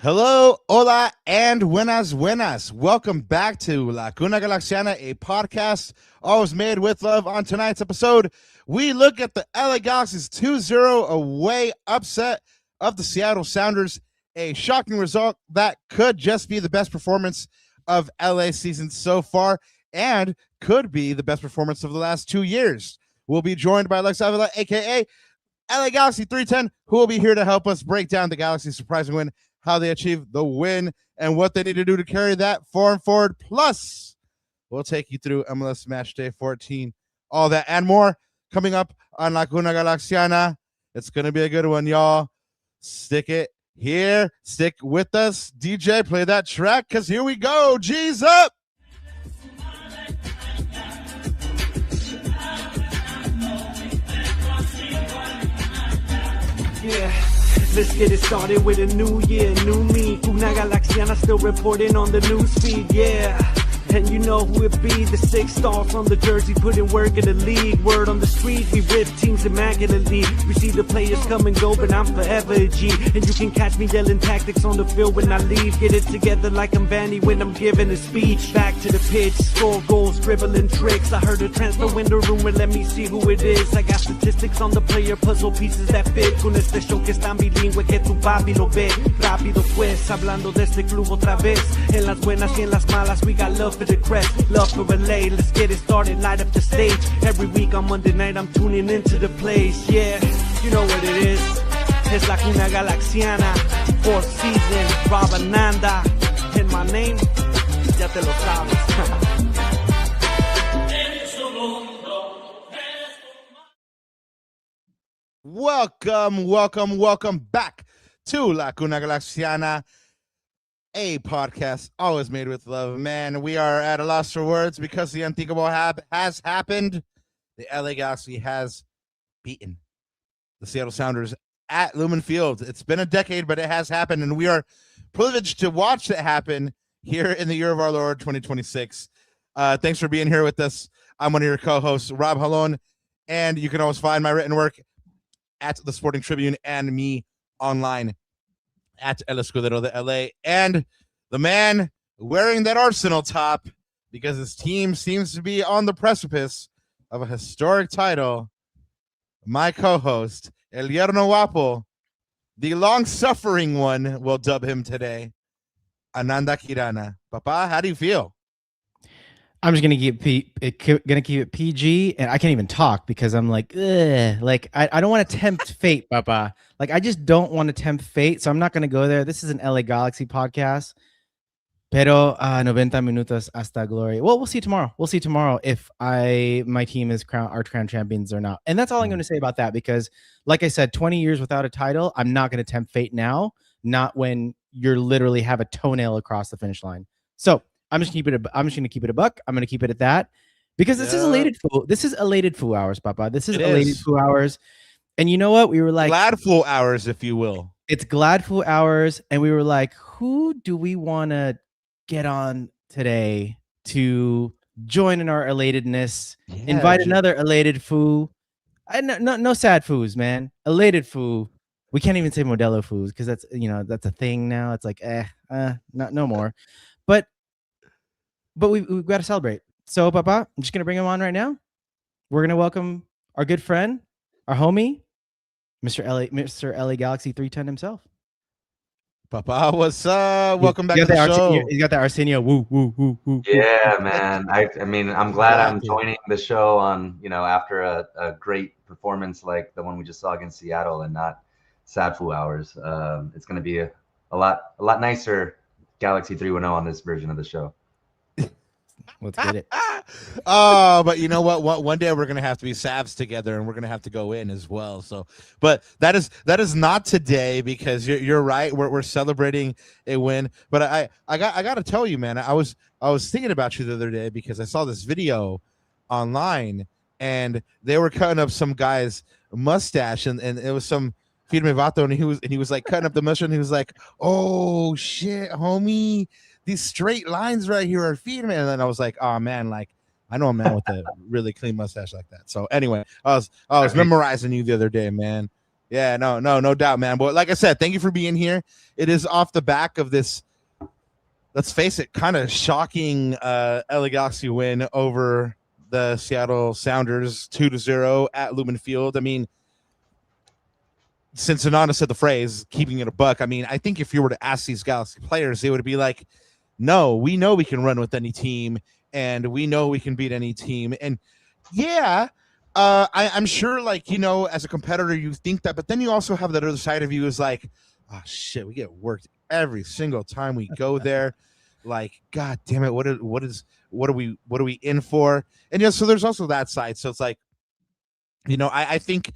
Hello, hola, and buenas, buenas. Welcome back to Laguna Galaxiana, a podcast always made with love. On tonight's episode, we look at the LA Galaxy's 2-0 away upset of the Seattle Sounders, a shocking result that could just be the best performance of LA season so far and could be the best performance of the last 2 years. We'll be joined by Lex Avila, a.k.a. LAGalaxy310, who will be here to help us break down the Galaxy's surprising win, how they achieved the win, and what they need to do to carry that forward. Plus, we'll take you through MLS Matchday 14, all that and more coming up on Laguna Galaxiana. It's going to be a good one, y'all. Stick it here. Stick with us. DJ, play that track, because here we go. G's up. Yeah, let's get it started with a new year, new me. Una Galaxiana still reporting on the news feed, yeah. And you know who it be, the 6 stars from the jersey, putting work in the league. Word on the street, we rip teams immaculately. We see the players come and go, but I'm forever a G. And you can catch me yelling tactics on the field when I leave. Get it together like I'm Vanney when I'm giving a speech. Back to the pitch, score goals, dribbling tricks. I heard a transfer window rumor, let me see who it is. I got statistics on the player, puzzle pieces that fit. Con este show que es tan bilingüe que tu papi lo ve. Rápido pues, hablando de este club otra vez. En las buenas y en las malas, we got love for the crest, love for LA. Let's get it started, light up the stage. Every week on Monday night I'm tuning into the place. Yeah, you know what it is. It's Laguna Galaxiana, 4th season, Rob Ananda. And my name, ya te lo sabes. Welcome back to Laguna Galaxiana, a podcast always made with love. Man, we are at a loss for words because the unthinkable has happened. The LA Galaxy has beaten the Seattle Sounders at Lumen Field. It's been a decade, but it has happened, and we are privileged to watch it happen here in the year of our Lord 2026. Thanks for being here with us. I'm one of your co-hosts, Rob Halon, and you can always find my written work at the Sporting Tribune and me online at El Escudero de LA, and the man wearing that Arsenal top because his team seems to be on the precipice of a historic title, my co-host, El Yerno Guapo, the long-suffering one, will dub him today, Ananda Kirana. Papa, how do you feel? I'm just gonna keep it PG, and I can't even talk because I'm like, ugh. Like I don't want to tempt fate, Papa. Like I just don't want to tempt fate, so I'm not gonna go there. This is an LA Galaxy podcast. Pero 90 minutos hasta glory. Well, we'll see tomorrow. We'll see tomorrow if my team is crown champions or not. And that's all I'm going to say about that, because, like I said, 20 years without a title, I'm not going to tempt fate now. Not when you're literally have a toenail across the finish line. So. I'm just going to keep it a buck. I'm going to keep it at that, because this is elated fool. This is elated fool hours, Papa. This is elated fool hours. And you know what? We were like glad fool hours, if you will. It's glad fool hours, and we were like, who do we want to get on today to join in our elatedness? Yeah, invite another elated foo. No sad foos, man. Elated foo. We can't even say Modelo foos because that's a thing now. It's like no more. But we've got to celebrate. So, Papa, I'm just going to bring him on right now. We're going to welcome our good friend, our homie, Mr. LAGalaxy310 himself. Papa, what's up? Welcome back to the show. He's got the Arsenio. Woo, woo, woo, woo. Yeah, man. I mean, I'm glad I'm joining the show on, after a great performance like the one we just saw against Seattle, and not sad fool hours. It's going to be a lot nicer Galaxy 310 on this version of the show. Let's get it. But you know what? One day we're gonna have to be Savs together, and we're gonna have to go in as well. So, but that is not today, because you're right. We're celebrating a win. But I got to tell you, man, I was thinking about you the other day because I saw this video online, and they were cutting up some guy's mustache, and it was some Firme Vato, and he was like cutting up the mustache, and he was like, "Oh shit, homie. These straight lines right here are feeding me." And then I was like, oh man, like I know a man with a really clean mustache like that. So anyway, I was memorizing you the other day, man. Yeah, no doubt, man. But like I said, thank you for being here. It is off the back of this, let's face it, kind of shocking LA Galaxy win over the Seattle Sounders 2-0 at Lumen Field. I mean, since Ananda said the phrase keeping it a buck, I mean, I think if you were to ask these Galaxy players, they would be like, no, we know we can run with any team and we know we can beat any team. And yeah, I'm sure, like, you know, as a competitor, you think that, but then you also have that other side of you is like, oh shit, we get worked every single time we go there. Like, God damn it, what are we in for? And yeah, so there's also that side. So it's like, you know, I think,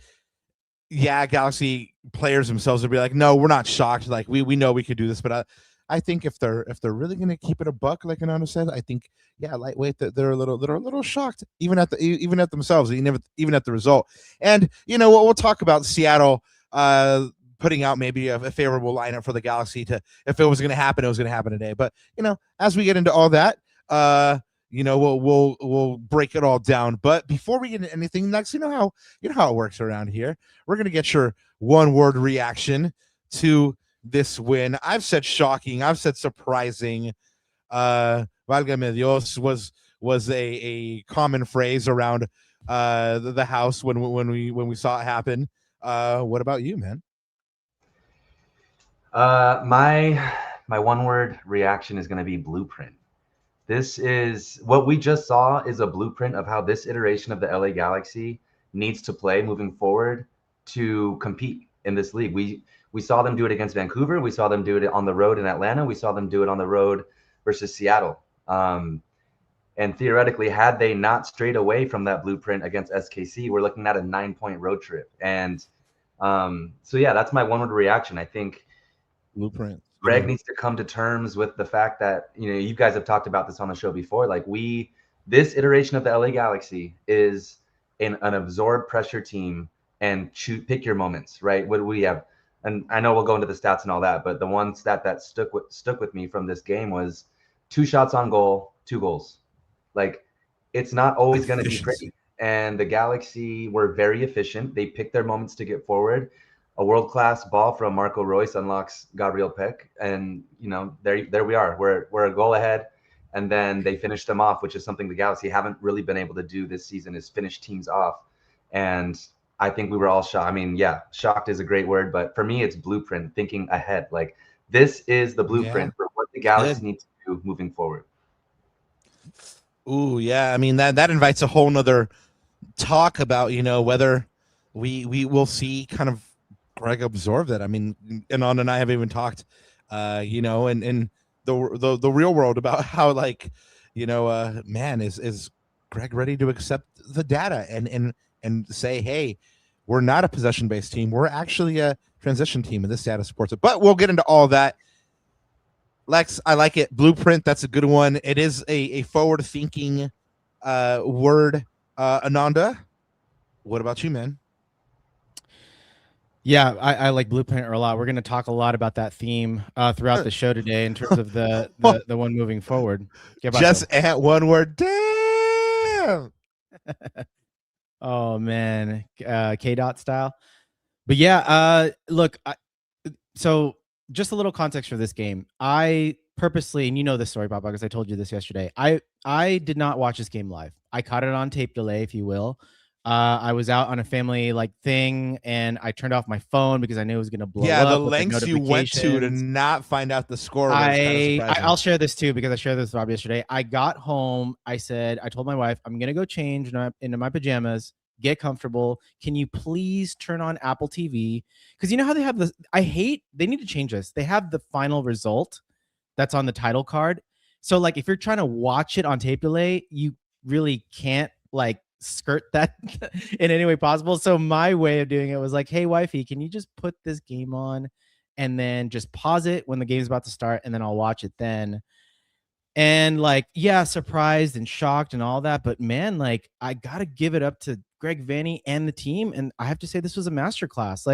yeah, Galaxy players themselves would be like, no, we're not shocked. Like, we know we could do this, but I think if they're really gonna keep it a buck, like Ananda said, I think, yeah, lightweight, they're a little shocked, even at themselves, even at the result. And you know what, we'll talk about Seattle putting out maybe a favorable lineup for the Galaxy to, if it was going to happen, it was going to happen today. But you know, as we get into all that, you know, we'll break it all down. But before we get into anything next, you know how it works around here. We're gonna get your one-word reaction to this win. I've said shocking. I've said surprising. Válgame Dios was a common phrase around the house when we saw it happen. What about you, man? My one-word reaction is going to be blueprint. This is what we just saw, is a blueprint of how this iteration of the LA Galaxy needs to play moving forward to compete in this league. We saw them do it against Vancouver. We saw them do it on the road in Atlanta. We saw them do it on the road versus Seattle. And theoretically, had they not strayed away from that blueprint against SKC, we're looking at a 9-point road trip. And so, yeah, that's my one-word reaction. I think blueprint. Greg needs to come to terms with the fact that, you know, you guys have talked about this on the show before. Like, this iteration of the LA Galaxy is an absorbed pressure team, and pick your moments, right? What do we have? And I know we'll go into the stats and all that, but the one stat that stuck with me from this game was 2 shots on goal, 2 goals. Like, it's not always going to be pretty. And the Galaxy were very efficient. They picked their moments to get forward. A world-class ball from Marco Royce unlocks Gabriel Peck, and you know, there we are. We're a goal ahead, and then they finished them off, which is something the Galaxy haven't really been able to do this season, is finish teams off. And I think we were all shocked. I mean, yeah, shocked is a great word, but for me, it's blueprint, thinking ahead. Like, this is the blueprint for what the Galaxy need to do moving forward. Ooh, yeah. I mean, that invites a whole nother talk about, you know, whether we will see kind of Greg absorb that. I mean, Anand and I have even talked, you know, in the real world about how, like, you know, man, is Greg ready to accept the data and say, hey, we're not a possession-based team. We're actually a transition team, and this data supports it. But we'll get into all that. Lex, I like it. Blueprint, that's a good one. It is a forward-thinking word. Ananda, what about you, man? Yeah, I like blueprint a lot. We're going to talk a lot about that theme throughout the show today in terms of the one moving forward. Just at one word, damn. Oh man, K-Dot style. But yeah, look, so just a little context for this game. I purposely, and you know this story, Papa, because I told you this yesterday. I did not watch this game live. I caught it on tape delay, if you will. I was out on a family thing, and I turned off my phone because I knew it was going to blow up. Yeah, the lengths you went to not find out the score. I'll share this too, because I shared this with Rob yesterday. I got home. I told my wife, I'm going to go change into my pajamas, get comfortable. Can you please turn on Apple TV? Because you know how they have this. They need to change this. They have the final result that's on the title card. So like, if you're trying to watch it on tape delay, you really can't skirt that in any way possible. So my way of doing it was like, hey wifey, can you just put this game on and then just pause it when the game's about to start, and then I'll watch it then. And yeah, surprised and shocked and all that, but man, I gotta give it up to Greg Vanney and the team, and I have to say this was a masterclass.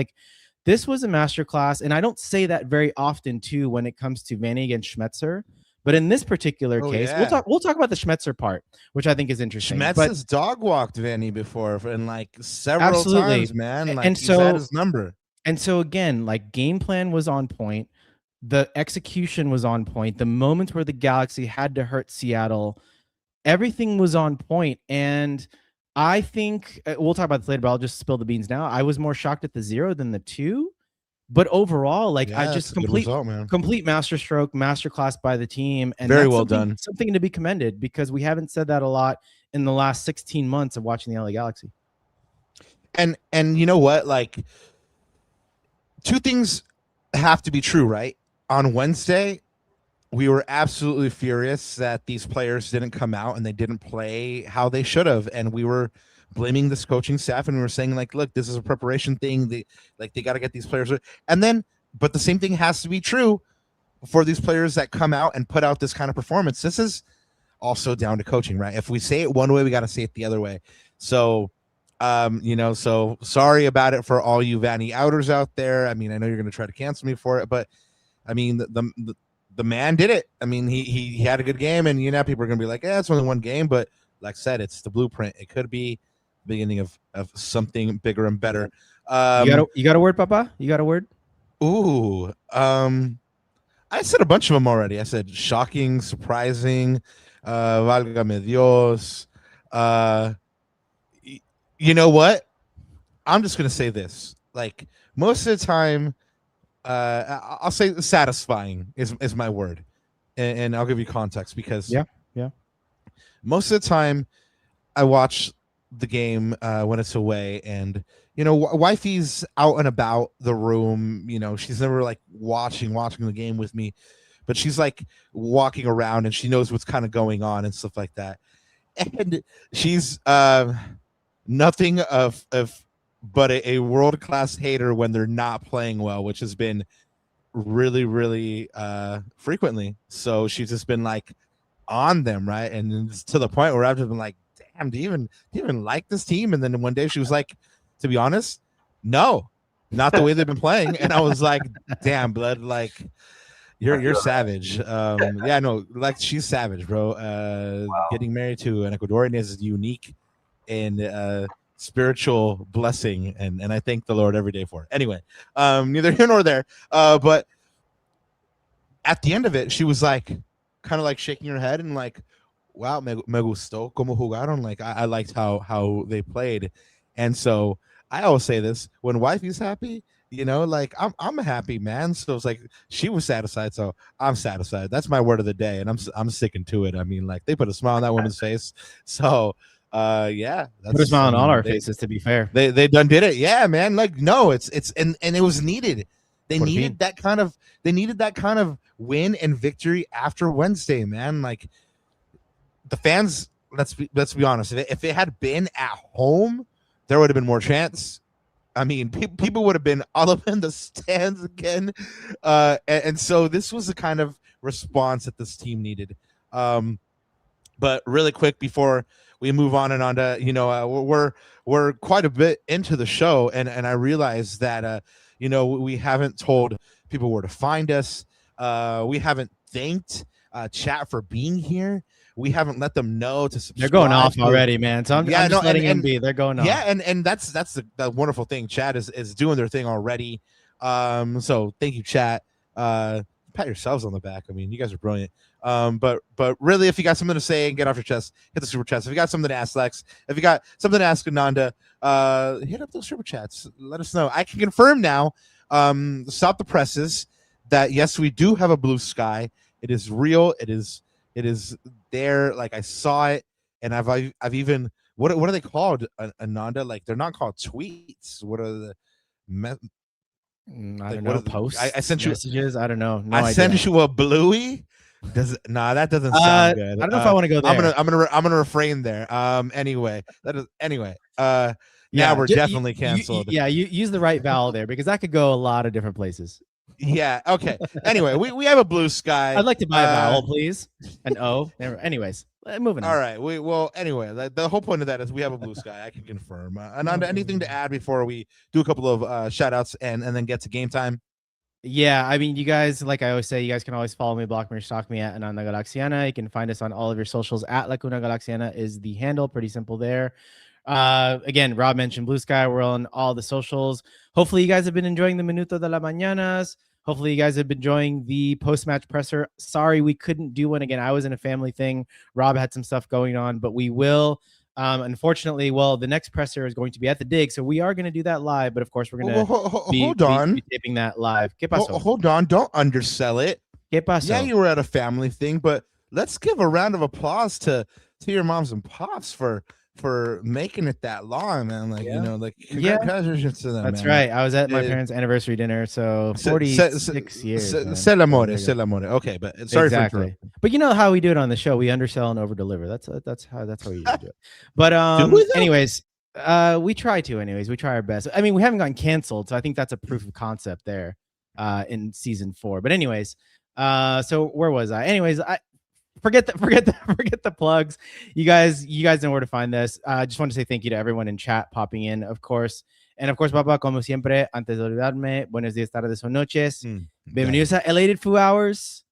This was a masterclass, and I don't say that very often too when it comes to Vanney against Schmetzer. But in this particular case, yeah. we'll talk about the Schmetzer part, which I think is interesting. Schmetzer's dog walked Vanney before, and several times, man. And so, he's at his number. And so again, like game plan was on point. The execution was on point. The moments where the Galaxy had to hurt Seattle, everything was on point. And I think we'll talk about this later, but I'll just spill the beans now. I was more shocked at the 0 than the 2. But overall, like I just complete masterstroke, masterclass by the team, and very well done. Something to be commended, because we haven't said that a lot in the last 16 months of watching the LA Galaxy. And you know what? Like, two things have to be true, right? On Wednesday, we were absolutely furious that these players didn't come out and they didn't play how they should have, and we were blaming this coaching staff, and we were saying, like, look, this is a preparation thing. They got to get these players. And then, but the same thing has to be true for these players that come out and put out this kind of performance. This is also down to coaching, right? If we say it one way, we got to say it the other way. So, so sorry about it for all you Vanney outers out there. I mean, I know you're going to try to cancel me for it, but I mean, the man did it. I mean, he had a good game, and people are going to be like, it's only one game, but like I said, it's the blueprint. It could be beginning of something bigger and better. You got a word, Papa? You got a word? Ooh, I said a bunch of them already. I said shocking, surprising, válgame Dios. You know what? I'm just gonna say this. Like, most of the time, I'll say satisfying is my word, and I'll give you context, because yeah, most of the time I watch the game when it's away, and wifey's out and about the room. She's never like watching the game with me, but she's like walking around and she knows what's kind of going on and stuff like that. And she's nothing of but a world-class hater when they're not playing well, which has been really, really frequently. So she's just been like on them, right? And it's to the point where I've just been like, damn, do you even like this team? And then one day she was like, to be honest, no, not the way they've been playing. And I was like, damn, blood, like you're savage. Yeah, no, like she's savage, bro. Wow. Getting married to an Ecuadorian is unique and spiritual blessing, and I thank the Lord every day for it. Anyway, neither here nor there. But at the end of it, she was like kind of like shaking her head and like, wow, me gustó como jugaron. Like I liked how they played. And so I always say this, when wifey's happy, like I'm happy, man. So it's like she was satisfied, so I'm satisfied. That's my word of the day, and I'm sticking to it. I mean, like, they put a smile on that woman's face. So yeah, that's put a smile on all our faces, to be fair. They done did it. Yeah, man. Like, no, it's and it was needed. They needed that kind of win and victory after Wednesday, man. Like, the fans, let's be honest, if it had been at home, there would have been more chance. I mean, people would have been all up in the stands again. And so this was the kind of response that this team needed. But really quick, before we move on and on to, we're quite a bit into the show, and I realize that, we haven't told people where to find us. We haven't thanked chat for being here. We haven't let them know to subscribe. They're going off already, man. So I'm just letting them be. They're going off. Yeah, and that's the wonderful thing. Chat is doing their thing already. So thank you, chat. Pat yourselves on the back. I mean, you guys are brilliant. But really, if you got something to say and get off your chest, hit the super chats. If you got something to ask Lex, if you got something to ask Ananda, hit up those super chats. Let us know. I can confirm now. Stop the presses that yes, we do have a blue sky. It is real. It is there. Like, I saw it, and I've even what are they called, Ananda? Like, they're not called tweets. What are the I don't know, posts. I sent you messages. I don't know. I sent you a bluey. That doesn't sound good. I don't know if I want to go there. I'm gonna refrain there. Anyway. Now we're definitely canceled. You use the right vowel there, because that could go a lot of different places. Yeah. Okay. Anyway, we have a blue sky. I'd like to buy a vowel, please. An O. Anyways, moving on. All right. Anyway, the whole point of that is we have a blue sky. I can confirm. Ananda, anything to add before we do a couple of shout outs and then get to game time? Yeah, I mean, you guys, like I always say, you guys can always follow me, block me, or stalk me at Ananda Galaxiana. You can find us on all of your socials at Laguna Galaxiana is the handle. Pretty simple there. Again, Rob mentioned Blue Sky. We're on all the socials. Hopefully, you guys have been enjoying the Minuto de la Mañanas. Hopefully, you guys have been enjoying the post-match presser. Sorry, we couldn't do one again. I was in a family thing. Rob had some stuff going on, but we will. Unfortunately, well, the next presser is going to be at the dig, so we are going to do that live. But of course, we're going to be taping that live. ¿Qué pasó? Hold on, don't undersell it. ¿Qué pasó? Yeah, you were at a family thing, but let's give a round of applause to your moms and pops for making it that long, man. Like, you know, like, congratulations to them. That's man. right. I was at my parents' anniversry dinner, so 46 years. C'est l'amore. Okay, but sorry for interrupting. But you know how we do it on the show. We undersell and over deliver. That's how we do it. But anyways, we try to. Anyways, we try our best. I mean, we haven't gotten canceled, so I think that's a proof of concept there in season 4. But anyways, so where was I? Anyways, Forget the plugs. You guys know where to find this. I just want to say thank you to everyone in chat popping in, of course. And of course, Papa, como siempre, antes de olvidarme, buenos días, tardes o noches. Bienvenidos a Elated Foo Hours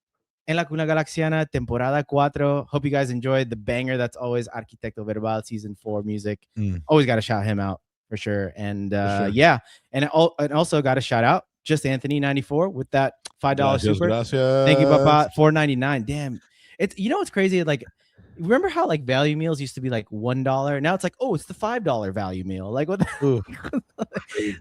en la Cuna Galaxiana, temporada 4. Hope you guys enjoyed the banger that's always Arquitekto Verbal season 4 music. Always got to shout him out for sure. And yeah, and also got to shout out Just Anthony 94 with that $5 super. Gracias. Thank you, Papa. $4.99. Damn. It's, you know what's crazy? Like, remember how like value meals used to be like $1? Now it's like, oh, it's the $5 value meal. Like, what the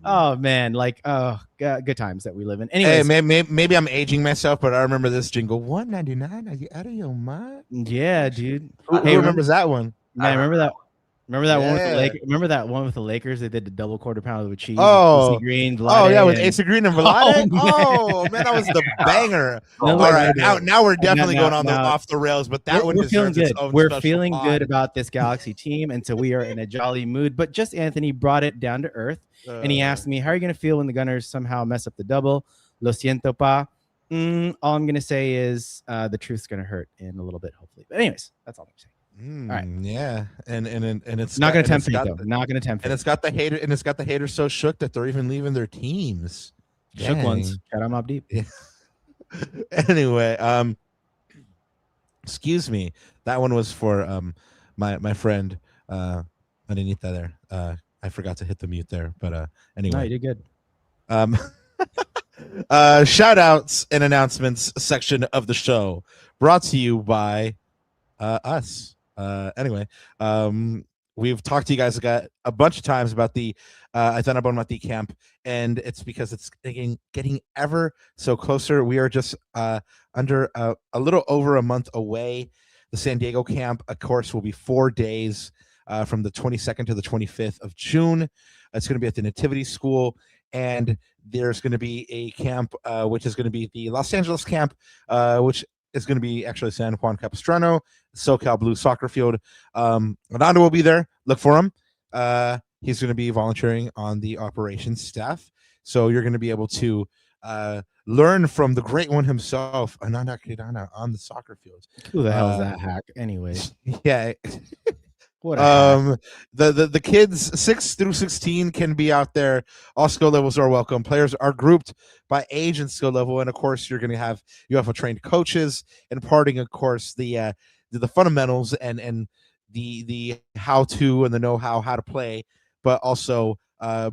oh man, like, oh, good times that we live in. Anyway, hey, maybe I'm aging myself, but I remember this jingle. $1.99? Are you out of your mind? Yeah, dude. Hey, remembers that one? Man, remember that one with the Lakers? Remember that one with the Lakers? They did the double quarter pounder with cheese. Oh, Green, with Asa Green and Vlade. Oh man, that was the banger. All right, now we're definitely going on off the rails, but that one we're feeling good. We're feeling pod. Good about this Galaxy team, and so we are in a jolly mood. But just Anthony brought it down to earth, and he asked me, "How are you going to feel when the Gunners somehow mess up the double?" Lo siento, pa. All I'm going to say is the truth's going to hurt in a little bit, hopefully. But anyways, that's all I'm saying. All right. Yeah, and it's not going to tempt fate though. Not going to tempt fate. And it's got the haters so shook that they're even leaving their teams. Shook ones. Shout out Mob Deep. Yeah. Anyway, excuse me. That one was for my friend Marinita there. I forgot to hit the mute there, but anyway. No, you did good. Shout outs and announcements section of the show brought to you by us. Anyway, we've talked to you guys a bunch of times about the Aitana Mati camp, and it's because it's getting ever so closer. We are just under a little over a month away. The San Diego camp, of course, will be 4 days from the 22nd to the 25th of June. It's going to be at the Nativity School, and there's going to be a camp, which is going to be the Los Angeles camp, which is going to be actually San Juan Capistrano, SoCal Blue Soccer Field. Ronaldo will be there. Look for him. He's going to be volunteering on the operations staff. So you're going to be able to learn from the great one himself, Ananda Kirana, on the soccer field. Who the hell is that hack? Anyways. Yeah. What the kids 6 through 16 can be out there. All skill levels are welcome. Players are grouped by age and skill level, and of course you're going to have trained coaches, imparting of course the fundamentals and the how to and the know-how to play, but also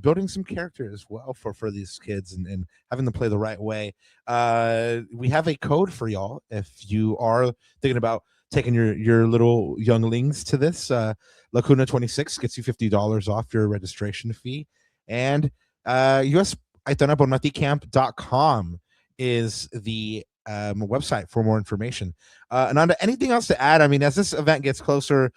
building some character as well for these kids and having them play the right way. We have a code for y'all if you are thinking about taking your little younglings to this. Lacuna 26 gets you $50 off your registration fee, and USAitanaBonmatiCamp.com is the website for more information. Ananda, anything else to add? I mean, as this event gets closer,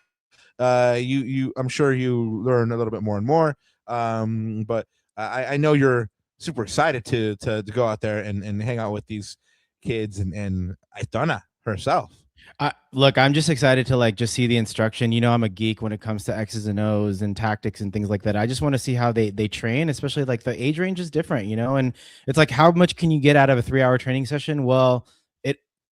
I'm sure you learn a little bit more and more. But I know you're super excited to go out there and hang out with these kids and Aitana herself. Look, I'm just excited to just see the instruction. You know, I'm a geek when it comes to X's and O's and tactics and things like that. I just want to see how they train, especially the age range is different, and it's like, how much can you get out of a 3-hour training session? Well,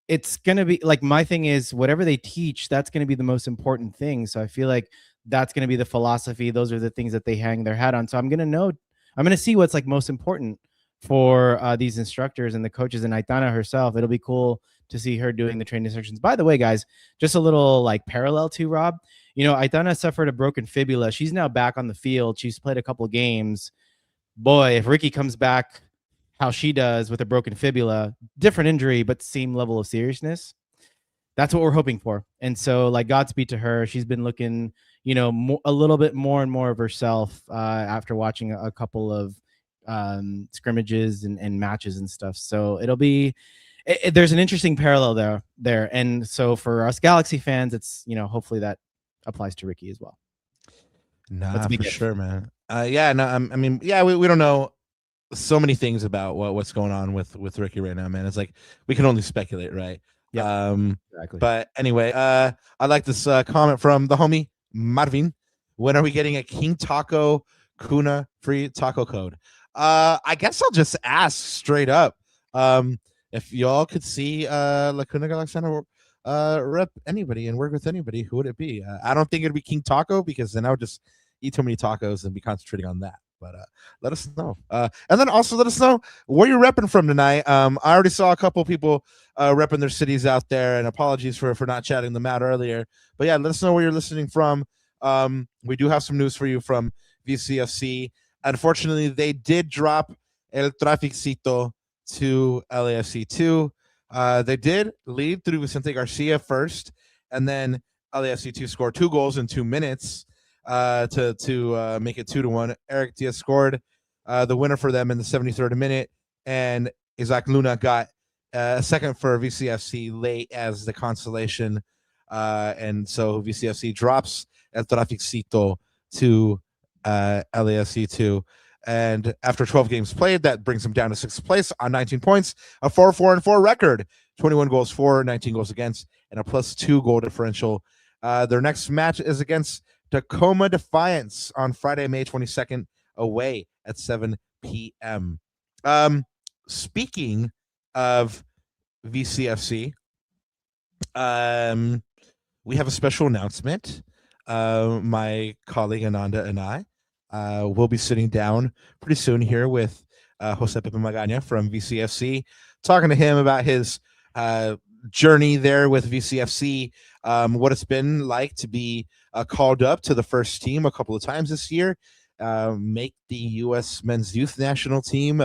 it's going to be my thing is whatever they teach, that's going to be the most important thing. So I feel like that's going to be the philosophy. Those are the things that they hang their hat on. So I'm going to see what's most important for these instructors and the coaches, and Aitana herself. It'll be cool to see her doing the training sections. By the way, guys, just a little parallel to Rob, Aitana suffered a broken fibula. She's now back on the field. She's played a couple games. Boy, if Ricky comes back how she does with a broken fibula, different injury, but same level of seriousness. That's what we're hoping for. And so, like, Godspeed to her. She's been looking, a little bit more and more of herself after watching a couple of scrimmages and matches and stuff. So it'll be, there's an interesting parallel there. And so for us Galaxy fans, it's, hopefully that applies to Ricky as well. Nah, for sure, man. We don't know so many things about what's going on with Ricky right now, man. It's like we can only speculate, right? Yeah, exactly. But anyway, I like this comment from the homie Marvin. When are we getting a King Taco Kuna free taco code? I guess I'll just ask straight up. If y'all could see Laguna Galaxiana rep anybody and work with anybody, who would it be? I don't think it'd be King Taco, because then I would just eat too many tacos and be concentrating on that. But let us know. And then also let us know where you're repping from tonight. I already saw a couple people repping their cities out there, and apologies for not chatting them out earlier. But yeah, let us know where you're listening from. We do have some news for you from VCFC. Unfortunately, they did drop El Traficito to LAFC2. They did lead through Vicente Garcia first, and then LAFC2 scored 2 goals in 2 minutes to make it 2-1. Eric Diaz scored the winner for them in the 73rd minute, and Isaac Luna got a second for VCFC late as the consolation. And so VCFC drops El Traficito to LAFC2. And after 12 games played, that brings them down to 6th place on 19 points, a 4-4-4 record, 21 goals for, 19 goals against, and a +2 goal differential. Their next match is against Tacoma Defiance on Friday, May 22nd, away at 7 p.m. Speaking of VCFC, we have a special announcement. My colleague Ananda and I will be sitting down pretty soon here with Jose Pepe Magana from VCFC, talking to him about his journey there with VCFC, what it's been like to be called up to the first team a couple of times this year, make the U.S. men's youth national team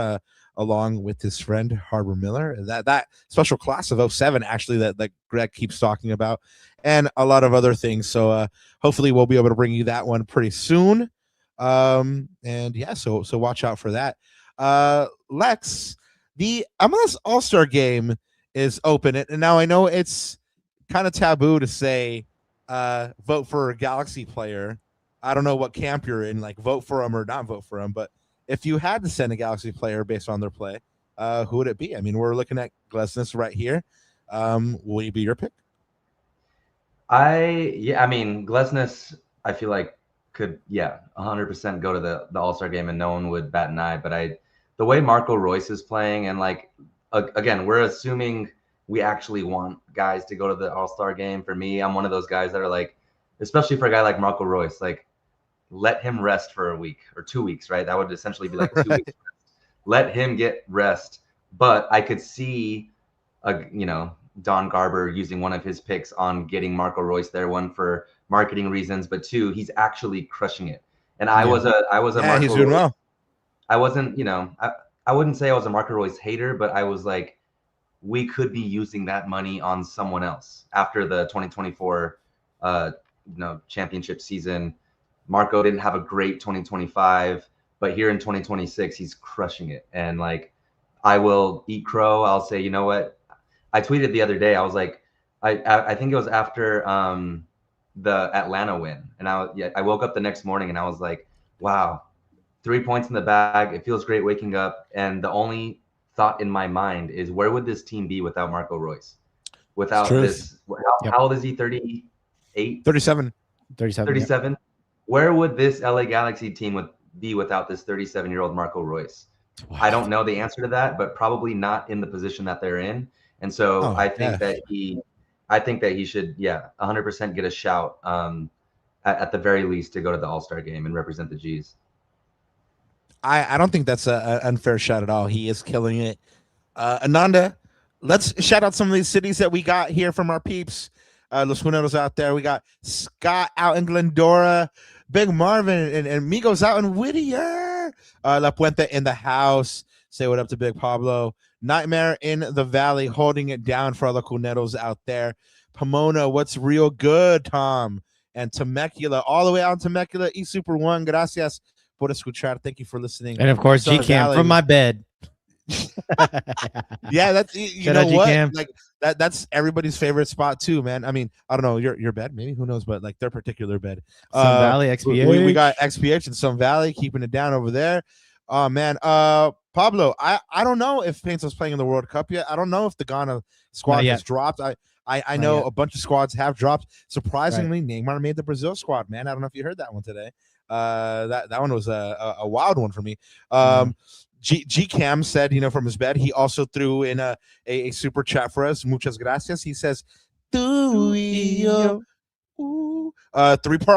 along with his friend Harbor Miller, that special class of 07 actually that Greg keeps talking about, and a lot of other things. So hopefully we'll be able to bring you that one pretty soon. And yeah, so watch out for that. Lex, the MLS All-Star game is open, and now I know it's kind of taboo to say vote for a Galaxy player. I don't know what camp you're in, like vote for them or not vote for them, but if you had to send a Galaxy player based on their play, who would it be? I mean, we're looking at Glesnes right here. Will he be your pick? Glesnes, I feel like could 100% go to the All-Star game and no one would bat an eye. But the way Marco Royce is playing, and like again, we're assuming we actually want guys to go to the All-Star game. For me, I'm one of those guys that are like, especially for a guy like Marco Royce, like let him rest for a week or 2 weeks, right? That would essentially be like 2 weeks. Let him get rest. But I could see Don Garber using one of his picks on getting Marco Royce there, one for marketing reasons, but two, he's actually crushing it. And I was a Marco he's doing Royce. well. I wasn't, I wouldn't say I was a Marco Royce hater, but I was like, we could be using that money on someone else after the 2024 championship season. Marco didn't have a great 2025, but here in 2026, he's crushing it. And like, I will eat crow. I'll say, you know what? I tweeted the other day. I was like, I think it was after the Atlanta win, and I woke up the next morning and I was like, wow, 3 points in the bag. It feels great waking up. And the only thought in my mind is, where would this team be without Marco Royce? Without this, how old is he? 38? 37. 37. Yeah. Where would this LA Galaxy team be without this 37-year-old Marco Royce? Wow. I don't know the answer to that, but probably not in the position that they're in. And so I think that he should, 100% get a shout at the very least to go to the All-Star game and represent the G's. I don't think that's an unfair shout at all. He is killing it. Ananda, let's shout out some of these cities that we got here from our peeps. Los Juneros out there. We got Scott out in Glendora, Big Marvin and Migos out in Whittier. La Puente in the house. Say what up to Big Pablo. Nightmare in the Valley, holding it down for all the Cuneros out there. Pomona, what's real good, Tom? And Temecula, all the way out in Temecula. Super One, gracias por escuchar. Thank you for listening. And of course, Sun G-Cam Valley. from my bed. Yeah, that's you Shout know out what? G-Cam. Like that's everybody's favorite spot too, man. I mean, I don't know your bed, maybe who knows, but like their particular bed. Sun Valley, XPH. We got XPH and Sun Valley keeping it down over there. Oh man, Pablo, I don't know if Painter's playing in the World Cup yet. I don't know if the Ghana squad has dropped. I know a bunch of squads have dropped. Surprisingly, Neymar made the Brazil squad, man. I don't know if you heard that one today. That one was a wild one for me. G Cam said, from his bed, he also threw in a super chat for us. Muchas gracias. He says, three-part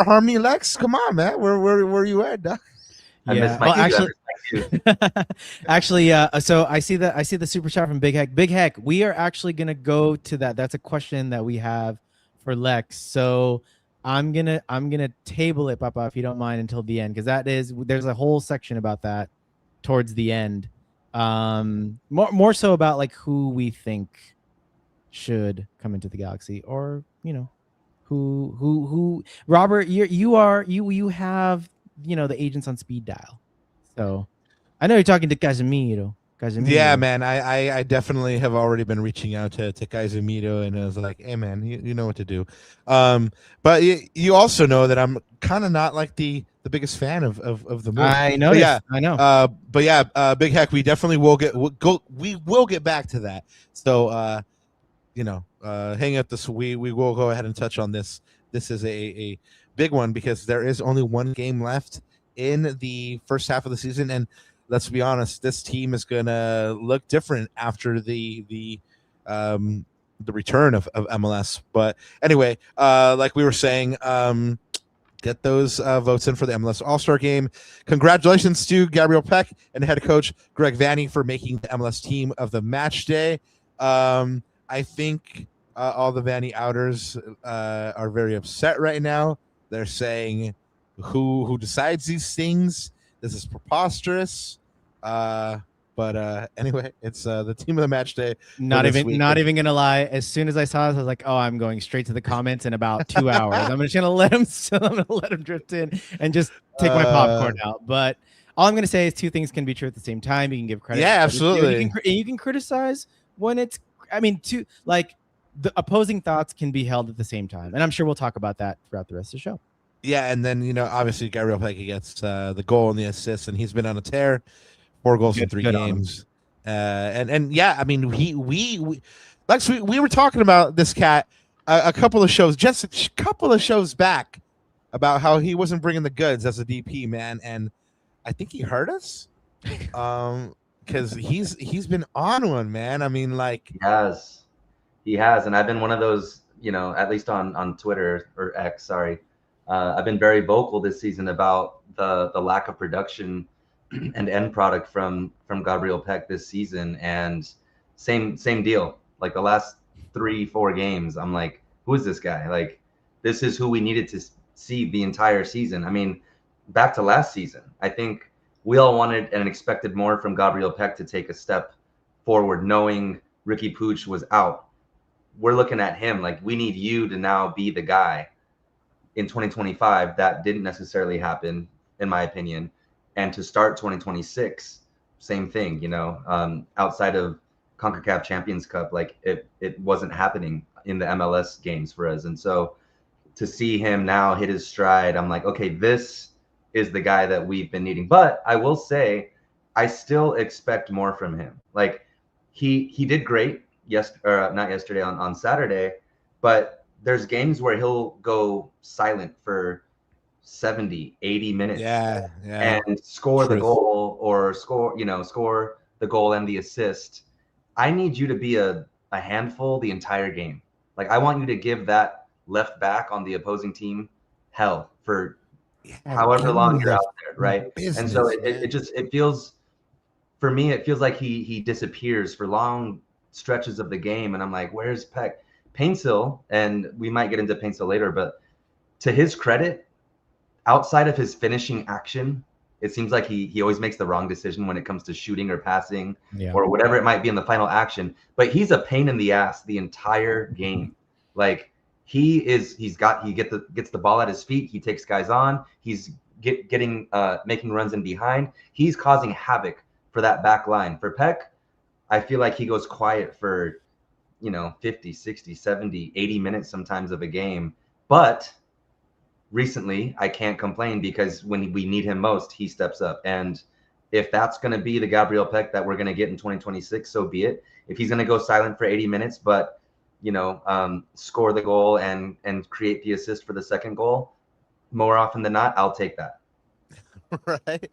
harmony, Lex. Come on, man. Where you at, Doc? Yeah. Actually, so I see the super chat from Big Heck. Big Heck, we are actually gonna go to that. That's a question that we have for Lex. So I'm gonna table it, Papa, if you don't mind, until the end, because there's a whole section about that towards the end. More so about like who we think should come into the Galaxy, or who Robert, you have the agents on speed dial. So I know you're talking to Casemiro. Yeah, man. I definitely have already been reaching out to Casemiro, and I was like, hey man, you know what to do. But you also know that I'm kind of not like the biggest fan of the movie. I know. I know. But yeah, Big Heck, we definitely will get back to that. So hang up this. We will go ahead and touch on this. This is a big one because there is only one game left in the first half of the season, and let's be honest, this team is gonna look different after the return of MLS. But anyway, like we were saying, get those votes in for the MLS All-Star Game. Congratulations to Gabriel Peck and head coach Greg Vanney for making the MLS team of the match day. I think all the Vanney outers are very upset right now. They're saying, who decides these things? This is preposterous. But anyway, it's the team of the match day. Not even gonna lie. As soon as I saw this, I was like, "Oh, I'm going straight to the comments in about 2 hours. I'm just gonna let him drift in and just take my popcorn out." But all I'm gonna say is two things can be true at the same time. You can give credit. Yeah, absolutely. You can criticize when it's. I mean, the opposing thoughts can be held at the same time, and I'm sure we'll talk about that throughout the rest of the show. Yeah, and then obviously Gabriel Peck gets the goal and the assist, and he's been on a tear. 4 goals in 3 games. And yeah, I mean, we were talking about this cat a couple of shows back about how he wasn't bringing the goods as a DP, man, and I think he hurt us. Because he's been on one, man. I mean, like he has, and I've been one of those, at least on Twitter or X, sorry. I've been very vocal this season about the lack of production and end product from Gabriel Peck this season, and same deal. Like the last 3-4 games, I'm like, who is this guy? Like, this is who we needed to see the entire season. I mean, back to last season, I think we all wanted and expected more from Gabriel Peck to take a step forward, knowing Ricky Puig was out. We're looking at him like, we need you to now be the guy in 2025. That didn't necessarily happen, in my opinion. And to start 2026, same thing, outside of CONCACAF Champions Cup, like it wasn't happening in the MLS games for us. And so to see him now hit his stride, I'm like, okay, this is the guy that we've been needing. But I will say, I still expect more from him. Like he did great not yesterday, on Saturday, but there's games where he'll go silent for 70, 80 minutes and score the goal, or score the goal and the assist. I need you to be a handful the entire game. Like, I want you to give that left back on the opposing team hell for however long you're out there, right? And so it feels, for me, it feels like he disappears for long stretches of the game, and I'm like, where's Peck? Paintsill, and we might get into Paintsill later, but to his credit, outside of his finishing action, it seems like he always makes the wrong decision when it comes to shooting or passing or whatever it might be in the final action. But he's a pain in the ass the entire game. Like gets the ball at his feet. He takes guys on. He's making runs in behind. He's causing havoc for that back line. For Peck, I feel like he goes quiet for 50, 60, 70, 80 minutes sometimes of a game. But recently, I can't complain because when we need him most, he steps up. And if that's going to be the Gabriel Peck that we're going to get in 2026, so be it. If he's going to go silent for 80 minutes, but score the goal and create the assist for the second goal, more often than not, I'll take that. Right.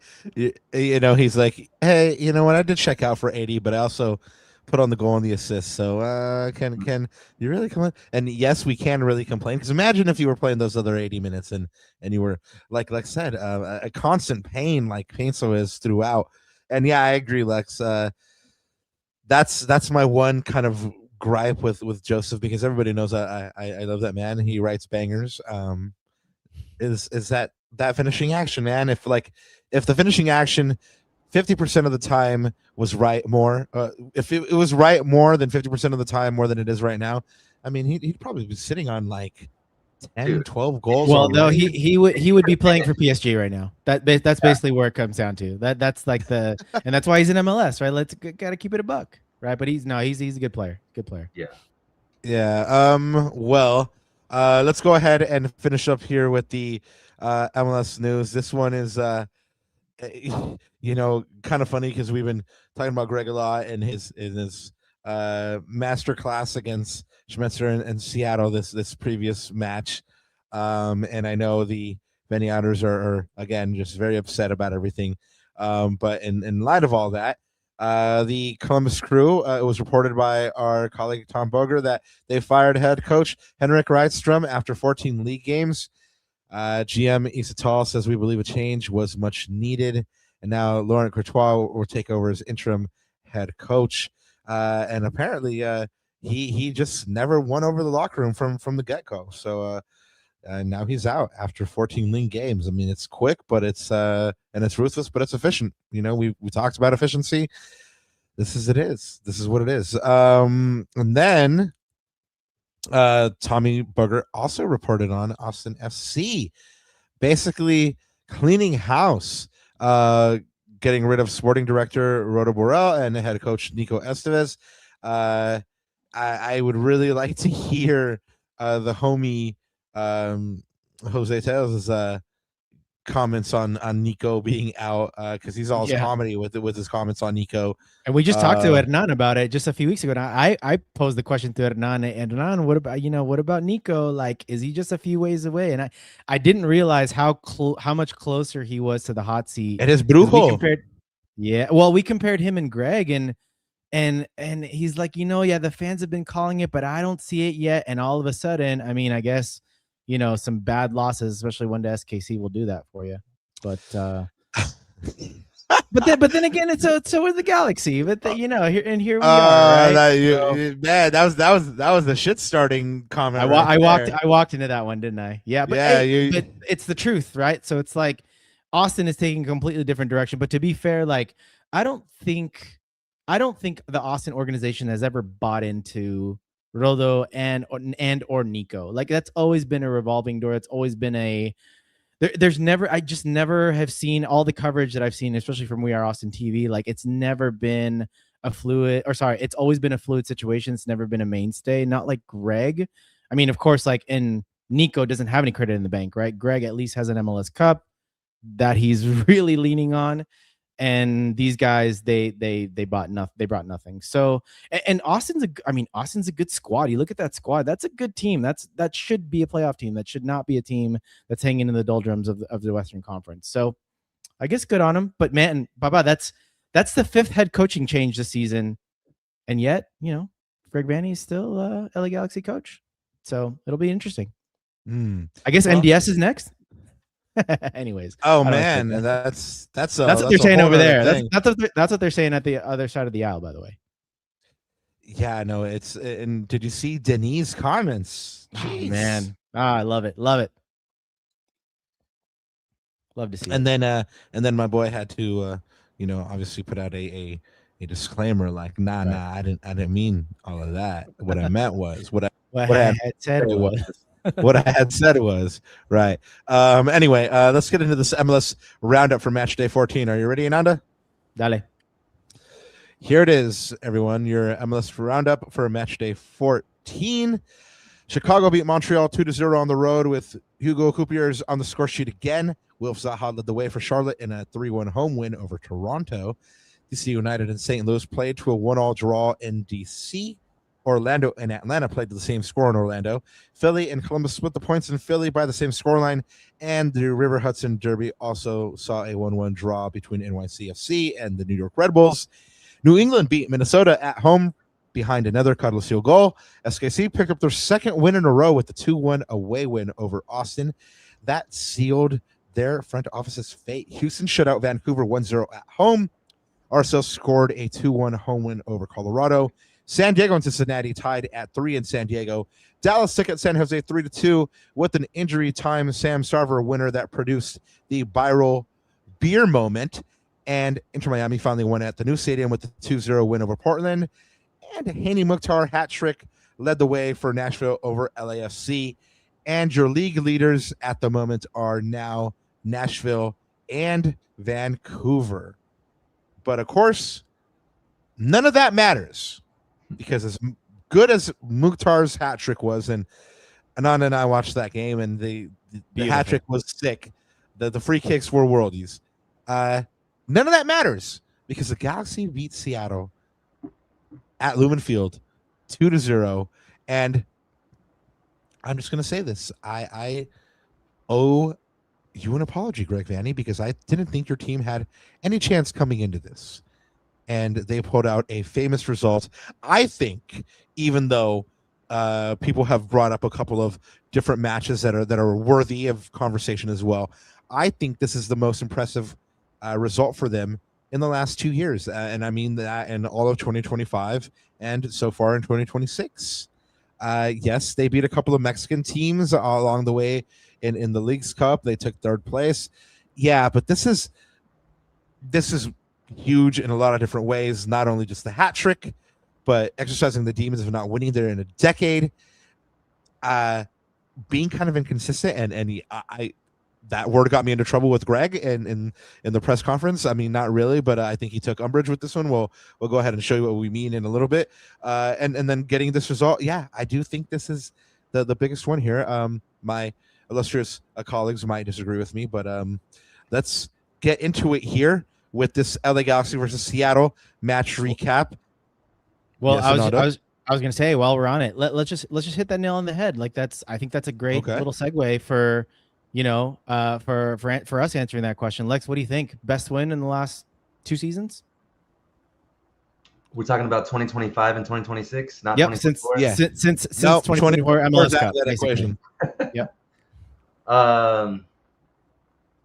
He's like, hey, you know what? I did check out for 80, but I also put on the goal and the assist. So can you really come on? And yes, we can really complain, because imagine if you were playing those other 80 minutes and you were like Lex said, a constant pain like Paintsill is throughout. And yeah, I agree, Lex. That's my one kind of gripe with Joseph, because everybody knows I love that man. He writes bangers. Is that finishing action, man? If the finishing action 50% of the time was right more, if it was right more than 50% of the time, more than it is right now, I mean, he'd probably be sitting on like 10, 12 goals. Well, no, he would be playing for PSG right now. That's basically where it comes down to. That's like and that's why he's in MLS, right? Gotta keep it a buck, right? But he's a good player. Good player. Yeah. Well, let's go ahead and finish up here with the MLS news. This one is kind of funny because we've been talking about Greg a lot and his master class against Schmetzer and Seattle this previous match. And I know the Vanney are again just very upset about everything. But in light of all that, the Columbus Crew, it was reported by our colleague Tom Boger that they fired head coach Henrik Rydstrom after 14 league games. GM Isatal says, we believe a change was much needed, and now Laurent Courtois will take over as interim head coach. And apparently he just never won over the locker room from the get-go. So now he's out after 14 league games. I mean, it's quick, but it's ruthless, but it's efficient. We talked about efficiency. This is what it is. And then Tommy Bugger also reported on Austin FC basically cleaning house, getting rid of sporting director Rodo Borrell and head coach Nico Estevez. I would really like to hear the homie Jose Teos' comments on Nico being out, because he's always comedy with his comments on Nico. And we just talked to Hernan about it just a few weeks ago. Now, I posed the question to Hernan, and Hernan, what about Nico? Like, is he just a few ways away? And I didn't realize how much closer he was to the hot seat. It is brutal. We compared him and Greg, and he's like, the fans have been calling it, but I don't see it yet. And all of a sudden, I mean, I guess some bad losses, especially one to SKC, will do that for you. But but then again, so is the Galaxy. But here we are. Right? Man, that was the shit starting comment. I walked into that one, didn't I? Yeah, but but it's the truth, right? So it's like Austin is taking a completely different direction. But to be fair, like I don't think the Austin organization has ever bought into Rodo and or Nico. Like that's always been a revolving door. It's always been I just never have seen all the coverage that I've seen, especially from We Are Austin TV. Like it's never been it's always been a fluid situation. It's never been a mainstay. Not like Greg. I mean, of course, Nico doesn't have any credit in the bank, right? Greg at least has an MLS Cup that he's really leaning on. And these guys, they brought nothing. So, and Austin's a good squad. You look at that squad, that's a good team. That should be a playoff team. That should not be a team that's hanging in the doldrums of the Western Conference. So, I guess good on him. But man, Baba, that's the 5th head coaching change this season, and yet Greg Vanney is still LA Galaxy coach. So it'll be interesting. I guess MDS is next. Anyways, man, that's what they're saying over there. That's what they're saying at the other side of the aisle, by the way. Yeah, no, it's and did you see Denise comments? Oh, man. I love it. Love it. Love to see And it. then my boy had to obviously put out a disclaimer like, nah, Right. I didn't mean all of that. What I meant was what What I I had had said said was. what I had said was right. Anyway, let's get into this MLS roundup for match day 14. Are you ready, Ananda? Dale. Here it is, everyone. Your MLS roundup for match day 14. Chicago beat Montreal 2-0 on the road with Hugo Coupiers on the score sheet again. Wilf Zaha led the way for Charlotte in a 3-1 home win over Toronto. DC United and St. Louis played to a 1-1 draw in DC. Orlando and Atlanta played to the same score in Orlando. Philly and Columbus split the points in Philly by the same scoreline. And the River Hudson Derby also saw a 1-1 draw between NYCFC and the New York Red Bulls. New England beat Minnesota at home behind another Carlosio goal. SKC picked up their second win in a row with the 2-1 away win over Austin. That sealed their front office's fate. Houston shut out Vancouver 1-0 at home. RSL scored a 2-1 home win over Colorado. San Diego and Cincinnati tied at 3 in San Diego. Dallas took at San Jose 3-2 with an injury time Sam Sarver winner that produced the viral beer moment. And Inter Miami finally won at the new stadium with the 2-0 win over Portland. And Hani Mukhtar hat trick led the way for Nashville over LAFC. And your league leaders at the moment are now Nashville and Vancouver. But of course, none of that matters because as good as Mukhtar's hat trick was, and Ananda and I watched that game, and the hat trick was sick. The free kicks were worldies. None of that matters because the Galaxy beat Seattle at Lumen Field 2-0. And I'm just going to say this. I owe you an apology, Greg Vanney, because I didn't think your team had any chance coming into this. And they pulled out a famous result. I think, even though people have brought up a couple of different matches that are worthy of conversation as well, I think this is the most impressive result for them in the last 2 years. And I mean that in all of 2025 and so far in 2026. Yes, they beat a couple of Mexican teams along the way in the League's Cup. They took third place. Yeah, but this is huge in a lot of different ways, not only just the hat trick, but exercising the demons of not winning there in a decade, being kind of inconsistent. And that word got me into trouble with Greg in the press conference. I mean, not really, but I think he took umbrage with this one. We'll go ahead and show you what we mean in a little bit. And then getting this result, yeah, I do think this is the biggest one here. My illustrious colleagues might disagree with me, but let's get into it here with this LA Galaxy versus Seattle match recap. Well, yes, I was gonna say while we're on it, let's just hit that nail on the head. Like I think that's a great little segue for for us answering that question. Lex, what do you think? Best win in the last 2 seasons? We're talking about 2025 and 2026, not 2024. Since 2024 MLS Cup. Equation. Yep.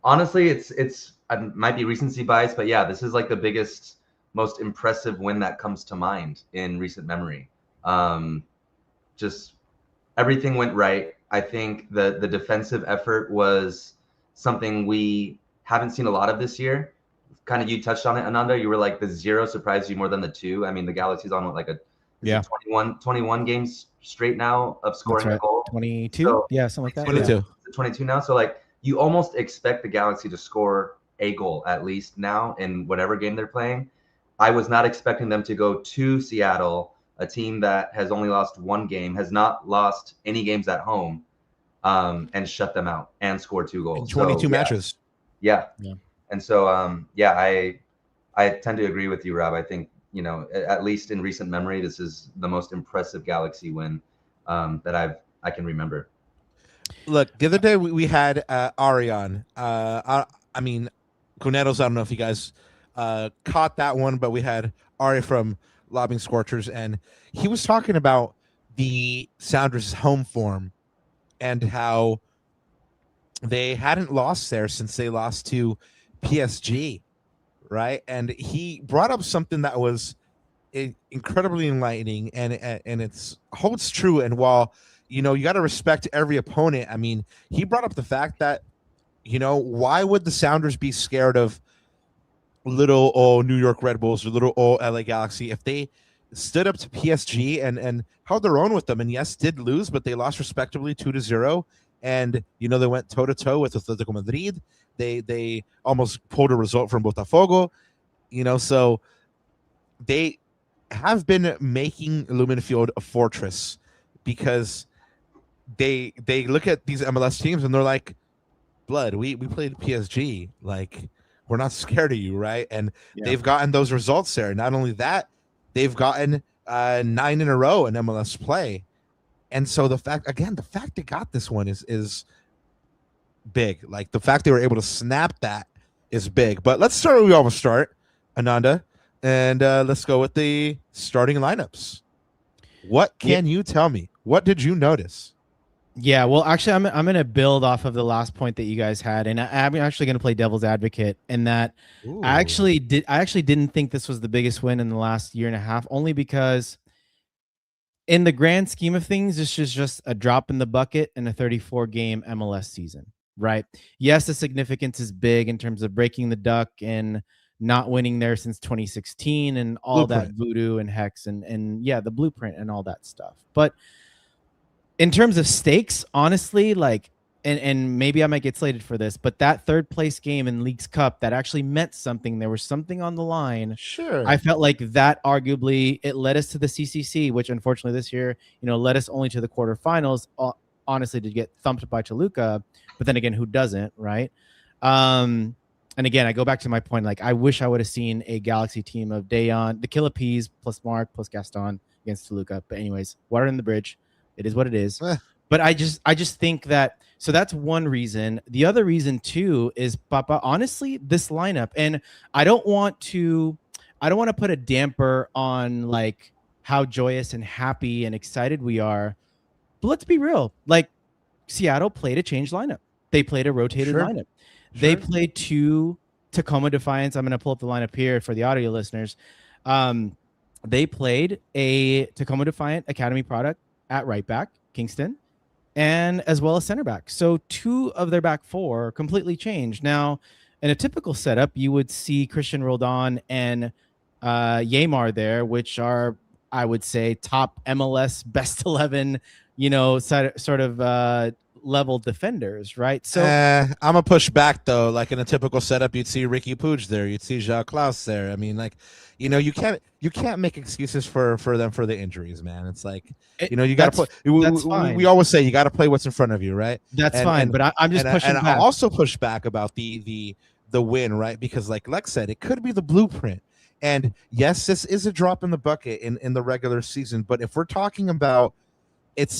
Honestly, it's might be recency bias, but yeah, this is like the biggest, most impressive win that comes to mind in recent memory. Just everything went right. I think the defensive effort was something we haven't seen a lot of this year. Kind of you touched on it, Ananda. You were like the 0 surprised you more than the 2. I mean, the Galaxy's on like 21 games straight now of scoring a goal. 22, so, something like that. 22. 22 now. So like you almost expect the Galaxy to score a goal at least now in whatever game they're playing. I was not expecting them to go to Seattle, a team that has only lost 1 game, has not lost any games at home, and shut them out and score 2 goals. 22 matches. Yeah. And so, I tend to agree with you, Rob. I think, at least in recent memory, this is the most impressive Galaxy win that I can remember. Look, the other day we had Ari on. I mean, Cuneros, I don't know if you guys caught that one, but we had Ari from Lobbing Scorchers, and he was talking about the Sounders' home form and how they hadn't lost there since they lost to PSG, right? And he brought up something that was incredibly enlightening, and it's holds true. And while you got to respect every opponent, I mean, he brought up the fact that why would the Sounders be scared of little old New York Red Bulls or little old LA Galaxy if they stood up to PSG and held their own with them? And yes, did lose, but they lost respectably 2-0. And they went toe to toe with Atletico Madrid. They almost pulled a result from Botafogo. So they have been making Lumen Field a fortress, because they look at these MLS teams and they're like, blood, we played PSG, like, we're not scared of you, right? And they've gotten those results there. Not only that, they've gotten 9 in a row in MLS play. And so the fact they got this one is big. Like, the fact they were able to snap that is big. But let's start where we always start, Ananda, and let's go with the starting lineups. What can you tell me? What did you notice? Yeah, well, actually, I'm going to build off of the last point that you guys had, and I'm actually going to play devil's advocate in that. I actually didn't think this was the biggest win in the last year and a half, only because in the grand scheme of things, this is just a drop in the bucket in a 34-game MLS season, right? Yes, the significance is big in terms of breaking the duck and not winning there since 2016 and all that voodoo and hex and yeah, the blueprint and all that stuff. But in terms of stakes, honestly, like, and maybe I might get slated for this, but that third place game in Leagues Cup, that actually meant something. There was something on the line. Sure. I felt like that arguably it led us to the CCC, which unfortunately this year, led us only to the quarterfinals, honestly, to get thumped by Toluca. But then again, who doesn't, right? And again, I go back to my point. Like, I wish I would have seen a Galaxy team of Dayon, the Killer Peas, plus Mark, plus Gaston against Toluca. But anyways, water in the bridge. It is what it is. But I just think that, so that's one reason. The other reason too is, Papa, honestly, this lineup, and I don't want to put a damper on like how joyous and happy and excited we are. But let's be real. Like, Seattle played a changed lineup. They played a rotated lineup. They played 2 Tacoma Defiance. I'm going to pull up the lineup here for the audio listeners. They played a Tacoma Defiant Academy product at right back, Kingston, and as well as center back. So 2 of their back 4 completely changed. Now, in a typical setup, you would see Christian Roldan and Yamar there, which are, I would say, top MLS best 11, sort of level defenders, right? So I'm gonna push back though. Like, in a typical setup, you'd see Ricky Puig there, you'd see Jacques Klaus there. I mean, like, you can't make excuses for them for the injuries, man. It's like, you got to play. We always say you got to play what's in front of you, right? That's fine, but I'm just pushing back. I also push back about the win, right? Because like Lex said, it could be the blueprint. And yes, this is a drop in the bucket in the regular season, but if we're talking about it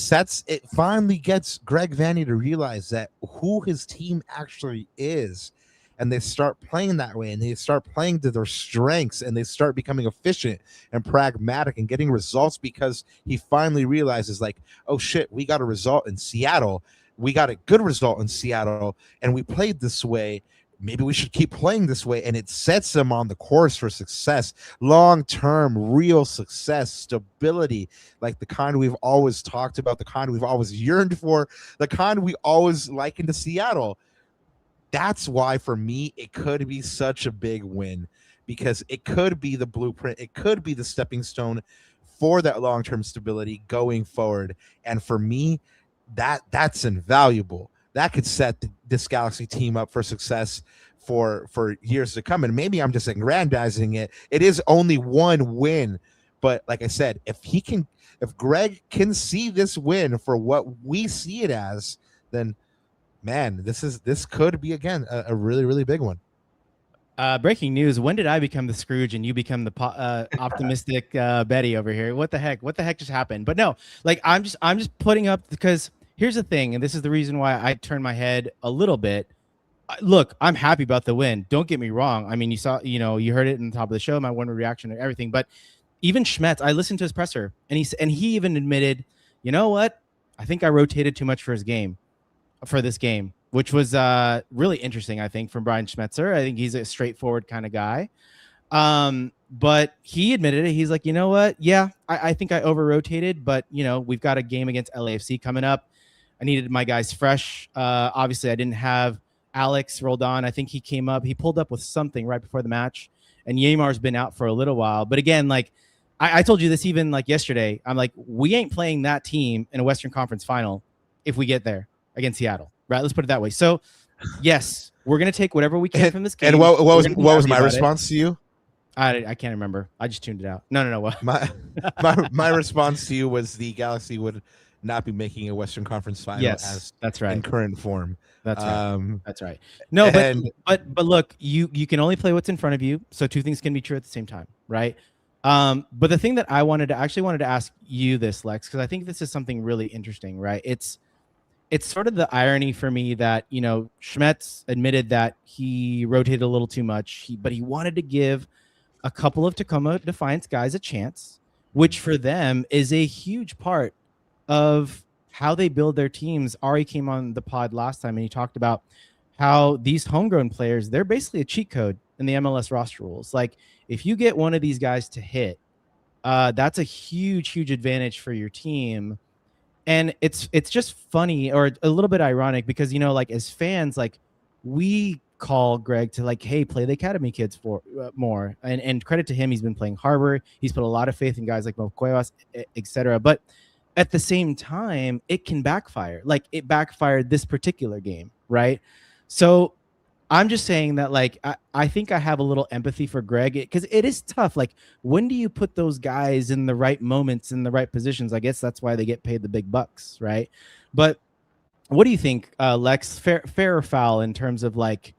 finally gets Greg Vanney to realize that who his team actually is. And they start playing that way, and they start playing to their strengths, and they start becoming efficient and pragmatic and getting results, because he finally realizes, like, oh shit, we got a result in Seattle. We got a good result in Seattle, and we played this way. Maybe we should keep playing this way. And it sets them on the course for success, long-term, real success, stability, like the kind we've always talked about, the kind we've always yearned for, the kind we always likened to Seattle. That's why, for me, it could be such a big win, because it could be the blueprint. It could be the stepping stone for that long-term stability going forward. And for me, that's invaluable. That could set this Galaxy team up for success for years to come. And maybe I'm just aggrandizing it. It is only one win. But like I said, if Greg can see this win for what we see it as, then man, this could be again a really, really big one. Breaking news: when did I become the Scrooge and you become the optimistic Betty over here? What the heck? What the heck just happened? But no, like I'm just putting up, because here's the thing, and this is the reason why I turned my head a little bit. Look, I'm happy about the win. Don't get me wrong. I mean, you heard it in the top of the show, my one reaction and everything. But even Schmetz, I listened to his presser, and he even admitted, you know what? I think I rotated too much for this game, which was really interesting, I think, from Brian Schmetzer. I think he's a straightforward kind of guy. But he admitted it. He's like, you know what? Yeah, I think I over rotated, but we've got a game against LAFC coming up. I needed my guys fresh. Obviously, I didn't have Alex rolled on. I think he came up. He pulled up with something right before the match, and Yaymar's been out for a little while. But again, like I told you this even like yesterday, I'm like, we ain't playing that team in a Western Conference final if we get there against Seattle, right? Let's put it that way. So, yes, we're gonna take whatever we can from this game. And what was my response to you? I can't remember. I just tuned it out. No. What? My response to you was the Galaxy would not be making a Western Conference final. Yes, that's right. In current form. That's right. That's right. No, but look, you can only play what's in front of you. So two things can be true at the same time, right? But the thing that I wanted to ask you this, Lex, because I think this is something really interesting, right? It's sort of the irony for me that Schmetz admitted that he rotated a little too much, but he wanted to give a couple of Tacoma Defiance guys a chance, which for them is a huge part of how they build their teams. Ari came on the pod last time and he talked about how these homegrown players, they're basically a cheat code in the MLS roster rules. Like if you get one of these guys to hit, that's a huge advantage for your team. And it's just funny or a little bit ironic because, like as fans, like we call Greg to like, hey, play the academy kids for more. And credit to him, he's been playing Harbor. He's put a lot of faith in guys like Mo Cuevas, etc. But at the same time, it can backfire. Like it backfired this particular game, right? So I'm just saying that like I think I have a little empathy for Greg because it is tough. Like when do you put those guys in the right moments, in the right positions? I guess that's why they get paid the big bucks, right? But what do you think, Lex? Fair or foul in terms of like,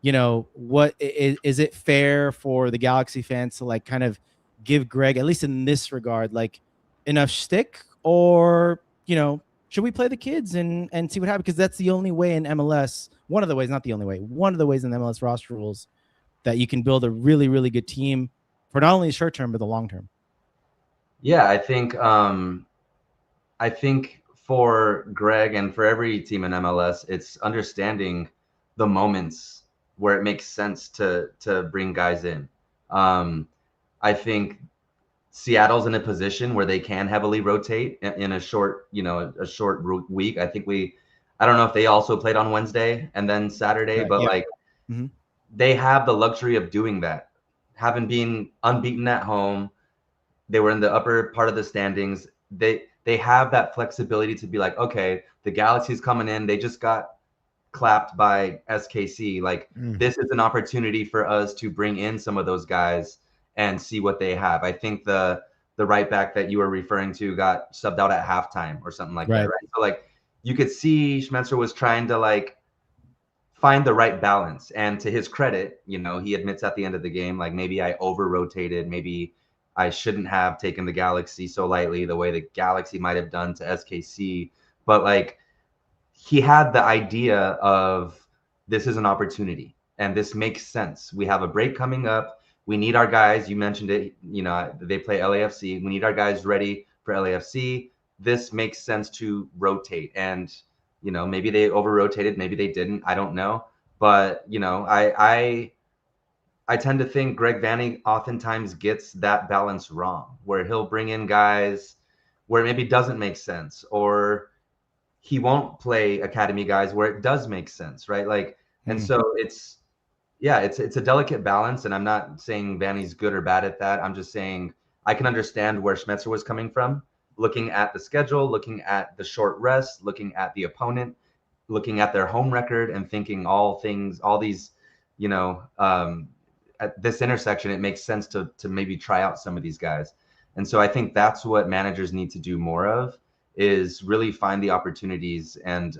what is it fair for the Galaxy fans to like kind of give Greg, at least in this regard, like enough shtick, or should we play the kids and see what happens? Because that's the only way in MLS. One of the ways, not the only way. One of the ways in the MLS roster rules that you can build a really good team for not only the short term but the long term. Yeah, I think for Greg and for every team in MLS, it's understanding the moments where it makes sense to bring guys in. I think Seattle's in a position where they can heavily rotate in a short week. I think I don't know if they also played on Wednesday and then Saturday, but they have the luxury of doing that. Having been unbeaten at home, they were in the upper part of the standings. They have that flexibility to be like, okay, the Galaxy's coming in. They just got clapped by SKC. Like this is an opportunity for us to bring in some of those guys and see what they have. I think the right back that you were referring to got subbed out at halftime or something like that. Right. So like you could see Schmetzer was trying to like find the right balance. And to his credit, he admits at the end of the game, like maybe I over rotated, maybe I shouldn't have taken the Galaxy so lightly the way the Galaxy might have done to SKC. But like he had the idea of this is an opportunity and this makes sense. We have a break coming up. We need our guys. You mentioned it, they play LAFC. We need our guys ready for LAFC. This makes sense to rotate. And, maybe they over rotated, maybe they didn't. I don't know. But, I tend to think Greg Vanney oftentimes gets that balance wrong, where he'll bring in guys where it maybe doesn't make sense, or he won't play academy guys where it does make sense, right? Like, and so it's a delicate balance. And I'm not saying Vanney's good or bad at that. I'm just saying I can understand where Schmetzer was coming from, looking at the schedule, looking at the short rest, looking at the opponent, looking at their home record, and thinking all these, at this intersection, it makes sense to maybe try out some of these guys. And so I think that's what managers need to do more of, is really find the opportunities and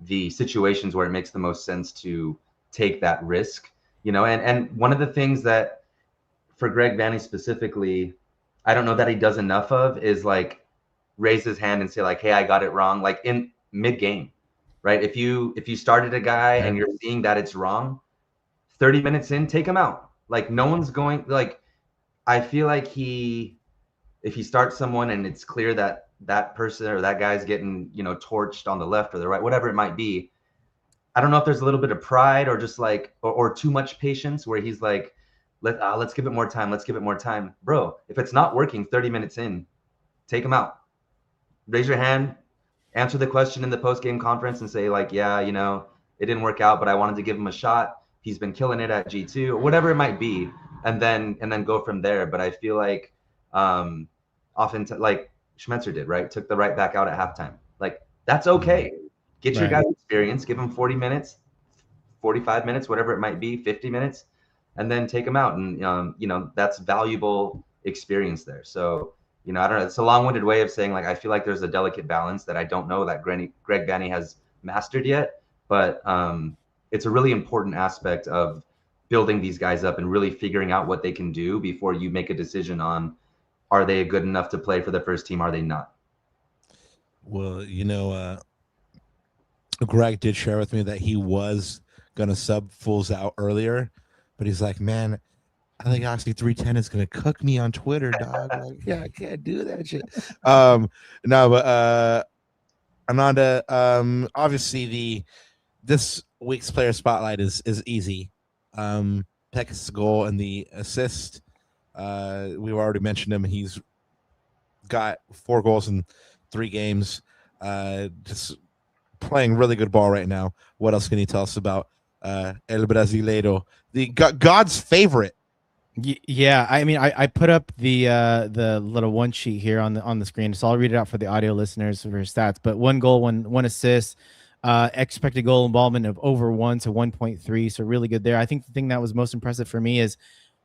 the situations where it makes the most sense to take that risk, and one of the things that for Greg Vanney specifically, I don't know that he does enough of is like raise his hand and say like, hey, I got it wrong. Like in mid game, right? If you started a guy and you're seeing that it's wrong, 30 minutes in, take him out. Like no one's going, like, I feel like if he starts someone and it's clear that that person or that guy's getting, torched on the left or the right, whatever it might be, I don't know if there's a little bit of pride or just like, or too much patience where he's like, Let's give it more time. Let's give it more time. Bro, if it's not working 30 minutes in, take him out. Raise your hand, answer the question in the post-game conference and say like, yeah, you know, it didn't work out, but I wanted to give him a shot. He's been killing it at G2 or whatever it might be. And then go from there. But I feel like often like Schmetzer did, right? Took the right back out at halftime. Like, that's okay. Get your guys experience, give him 40 minutes, 45 minutes, whatever it might be, 50 minutes, and then take him out. And, you know, that's valuable experience there. So, you know, I don't know. It's a long-winded way of saying, like, I feel like there's a delicate balance that I don't know that Greg Vanney has mastered yet. But it's a really important aspect of building these guys up and really figuring out what they can do before you make a decision on, are they good enough to play for the first team? Are they not? Well, you know, Greg did share with me that he was going to sub Fools out earlier, but he's like, man, LAGalaxy310 is going to cook me on Twitter, dog. Like, yeah, I can't do that shit. No, but Ananda, obviously this week's player spotlight is easy. Peck's goal and the assist. We've already mentioned him. He's got 4 goals in 3 games. Just playing really good ball right now. What else can you tell us about El Brasileiro, the God's favorite? Yeah, I mean, I put up the little one sheet here on the screen, so I'll read it out for the audio listeners for his stats. But 1 goal, one assist, expected goal involvement of over 1 to 1.3, so really good there. I think the thing that was most impressive for me is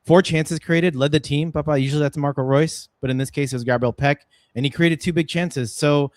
4 chances created, led the team. Papa, usually that's Marco Reus, but in this case it was Gabriel Peck, and he created 2 big chances. So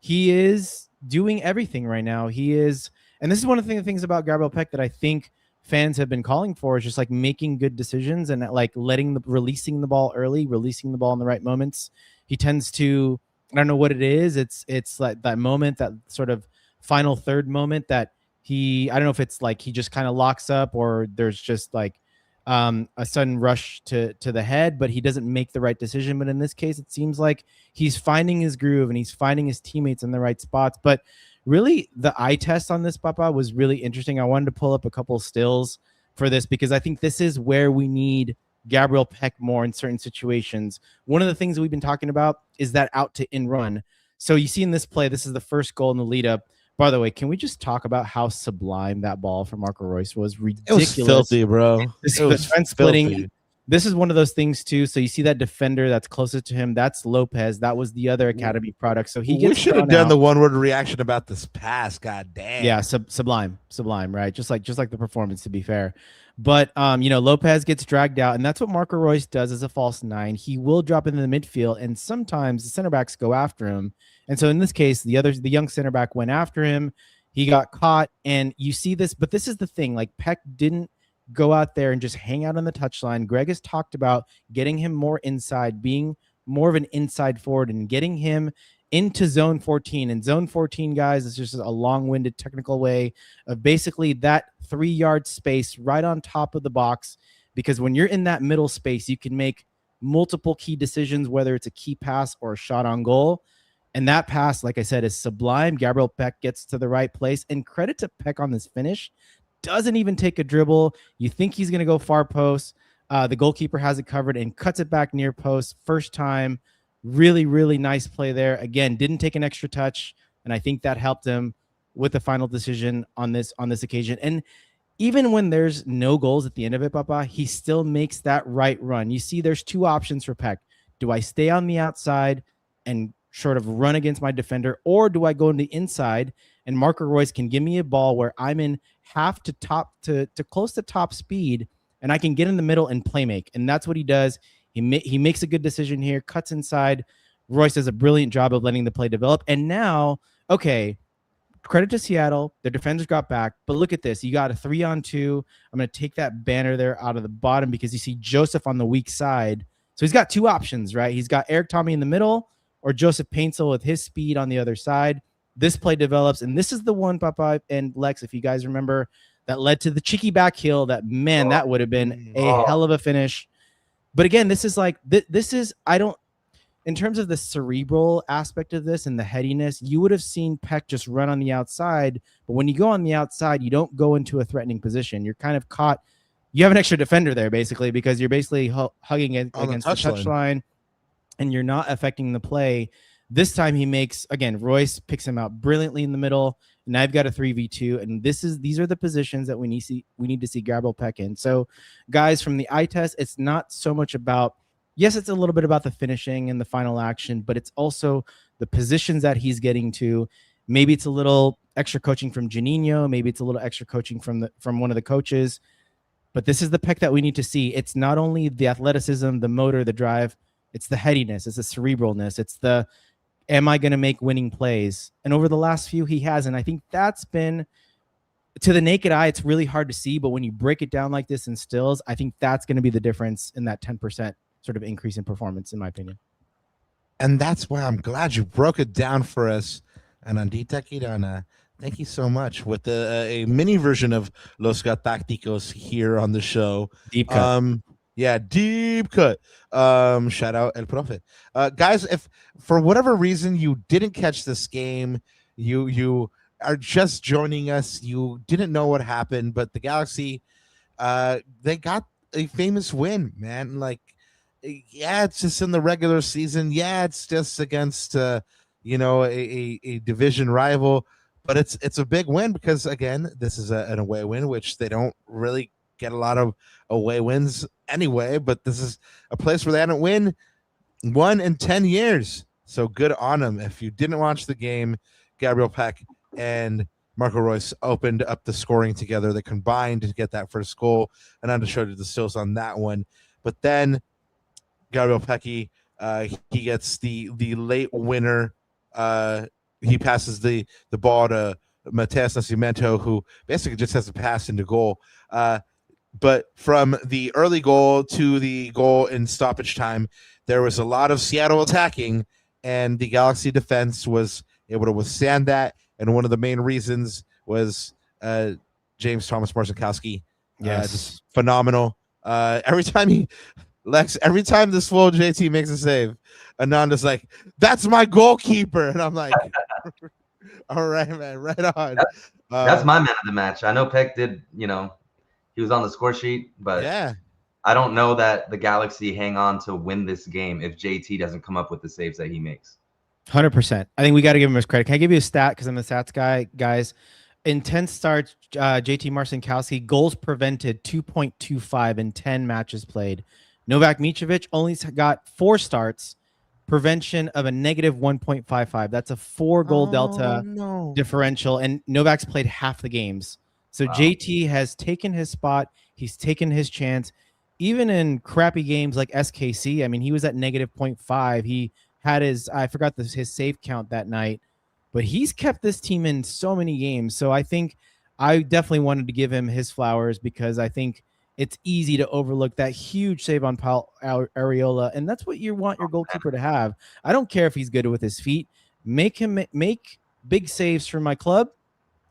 he is doing everything right now. He is, and this is one of the things about Gabriel Peck that I think fans have been calling for, is just like making good decisions and like releasing the ball early, releasing the ball in the right moments. He tends to, I don't know what it is. It's like that moment, that sort of final third moment that I don't know if it's like he just kind of locks up or there's just like a sudden rush to the head, but he doesn't make the right decision. But in this case, it seems like he's finding his groove and he's finding his teammates in the right spots. But really, the eye test on this, Papa, was really interesting. I wanted to pull up a couple stills for this because I think this is where we need Gabriel Peck more in certain situations. One of the things that we've been talking about is that out to in run. So you see in this play, this is the first goal in the lead up. By the way, can we just talk about how sublime that ball from Marco Reus was? Ridiculous. It was filthy, bro. It was defense splitting. This is one of those things too. So you see that defender that's closest to him. That's Lopez. That was the other academy product. So he gets. We should have done the one-word reaction about this pass. God damn. Yeah, sublime, right? Just like the performance, to be fair. But you know, Lopez gets dragged out, and that's what Marco Reus does as a false 9. He will drop into the midfield, and sometimes the center backs go after him. And so in this case, the young center back went after him. He got caught, and you see this. But this is the thing: like Peck didn't go out there and just hang out on the touchline. Greg has talked about getting him more inside, being more of an inside forward, and getting him into zone 14. And zone 14, guys, is just a long-winded technical way of basically that 3-yard space right on top of the box. Because when you're in that middle space, you can make multiple key decisions, whether it's a key pass or a shot on goal. And that pass, like I said, is sublime. Gabriel Peck gets to the right place. And credit to Peck on this finish. Doesn't even take a dribble. You think he's going to go far post. The goalkeeper has it covered and cuts it back near post. First time. Really, really nice play there. Again, didn't take an extra touch. And I think that helped him with the final decision on this occasion. And even when there's no goals at the end of it, Papa, he still makes that right run. You see, there's 2 options for Peck. Do I stay on the outside and sort of run against my defender, or do I go in the inside and Marco Reus can give me a ball where I'm in half to close to top speed and I can get in the middle and play make? And that's what he does. He makes a good decision here, cuts inside. Reus does a brilliant job of letting the play develop. And now, okay, credit to Seattle. Their defenders got back. But look at this. You got a 3-on-2. I'm going to take that banner there out of the bottom because you see Joseph on the weak side. So he's got 2 options, right? He's got Eric Tommy in the middle or Joseph Paintsel with his speed on the other side. This play develops. And this is the one, Papa and Lex, if you guys remember, that led to the cheeky back heel. That would have been a hell of a finish. But again, this is like, in terms of the cerebral aspect of this and the headiness, you would have seen Peck just run on the outside. But when you go on the outside, you don't go into a threatening position. You're kind of caught you have an extra defender there basically, because you're basically hugging it against the touchline, and you're not affecting the play. This time he makes, again, Royce picks him out brilliantly in the middle. Now I've got a 3v2, and these are the positions that we need to see Gabriel Peck in. So, guys, from the eye test, it's not so much about, yes, it's a little bit about the finishing and the final action, but it's also the positions that he's getting to. Maybe it's a little extra coaching from Juninho, maybe it's a little extra coaching from one of the coaches, but this is the Peck that we need to see. It's not only the athleticism, the motor, the drive, it's the headiness, it's the cerebralness, it's the, am I going to make winning plays? And over the last few, he has. And I think that's been, to the naked eye, it's really hard to see. But when you break it down like this in stills, I think that's going to be the difference in that 10% sort of increase in performance, in my opinion. And that's why I'm glad you broke it down for us. And Andita Kirana, thank you so much, with a mini version of Los Galácticos here on the show. Deep cut. Yeah, deep cut. Shout out El Profe. Guys, if for whatever reason you didn't catch this game, you are just joining us, you didn't know what happened, but the Galaxy, they got a famous win, man. Like, yeah, it's just in the regular season. Yeah, it's just against a division rival, but it's a big win because, again, this is an away win, which they don't really get a lot of away wins anyway, but this is a place where they hadn't won in 10 years. So good on them. If you didn't watch the game, Gabriel Peck and Marco Royce opened up the scoring together. They combined to get that first goal, and I showed you the stills on that one. But then Gabriel Peck, he gets the late winner. He passes the ball to Mateus Nascimento, who basically just has to pass into goal. But from the early goal to the goal in stoppage time, there was a lot of Seattle attacking, and the Galaxy defense was able to withstand that. And one of the main reasons was James Thomas Marcinkowski. Yes, just phenomenal. Every time this full JT makes a save, Ananda's like, "That's my goalkeeper," and I'm like, "All right, man, right on." That's my man of the match. I know Peck did, he was on the score sheet, but yeah, I don't know that the Galaxy hang on to win this game if JT doesn't come up with the saves that he makes. 100%. I think we got to give him his credit. Can I give you a stat? Because I'm a stats guy, guys. In 10 starts, JT Marcinkowski, goals prevented 2.25 in 10 matches played. Novak Mitrovic only got 4 starts, prevention of a negative 1.55. That's a 4-goal delta differential, and Novak's played half the games. So wow. JT has taken his spot. He's taken his chance. Even in crappy games like SKC, I mean, he was at negative 0.5. He had his save count that night, but he's kept this team in so many games. So I think I definitely wanted to give him his flowers, because I think it's easy to overlook that huge save on Paul Arriola, and that's what you want your goalkeeper to have. I don't care if he's good with his feet. Make him make big saves for my club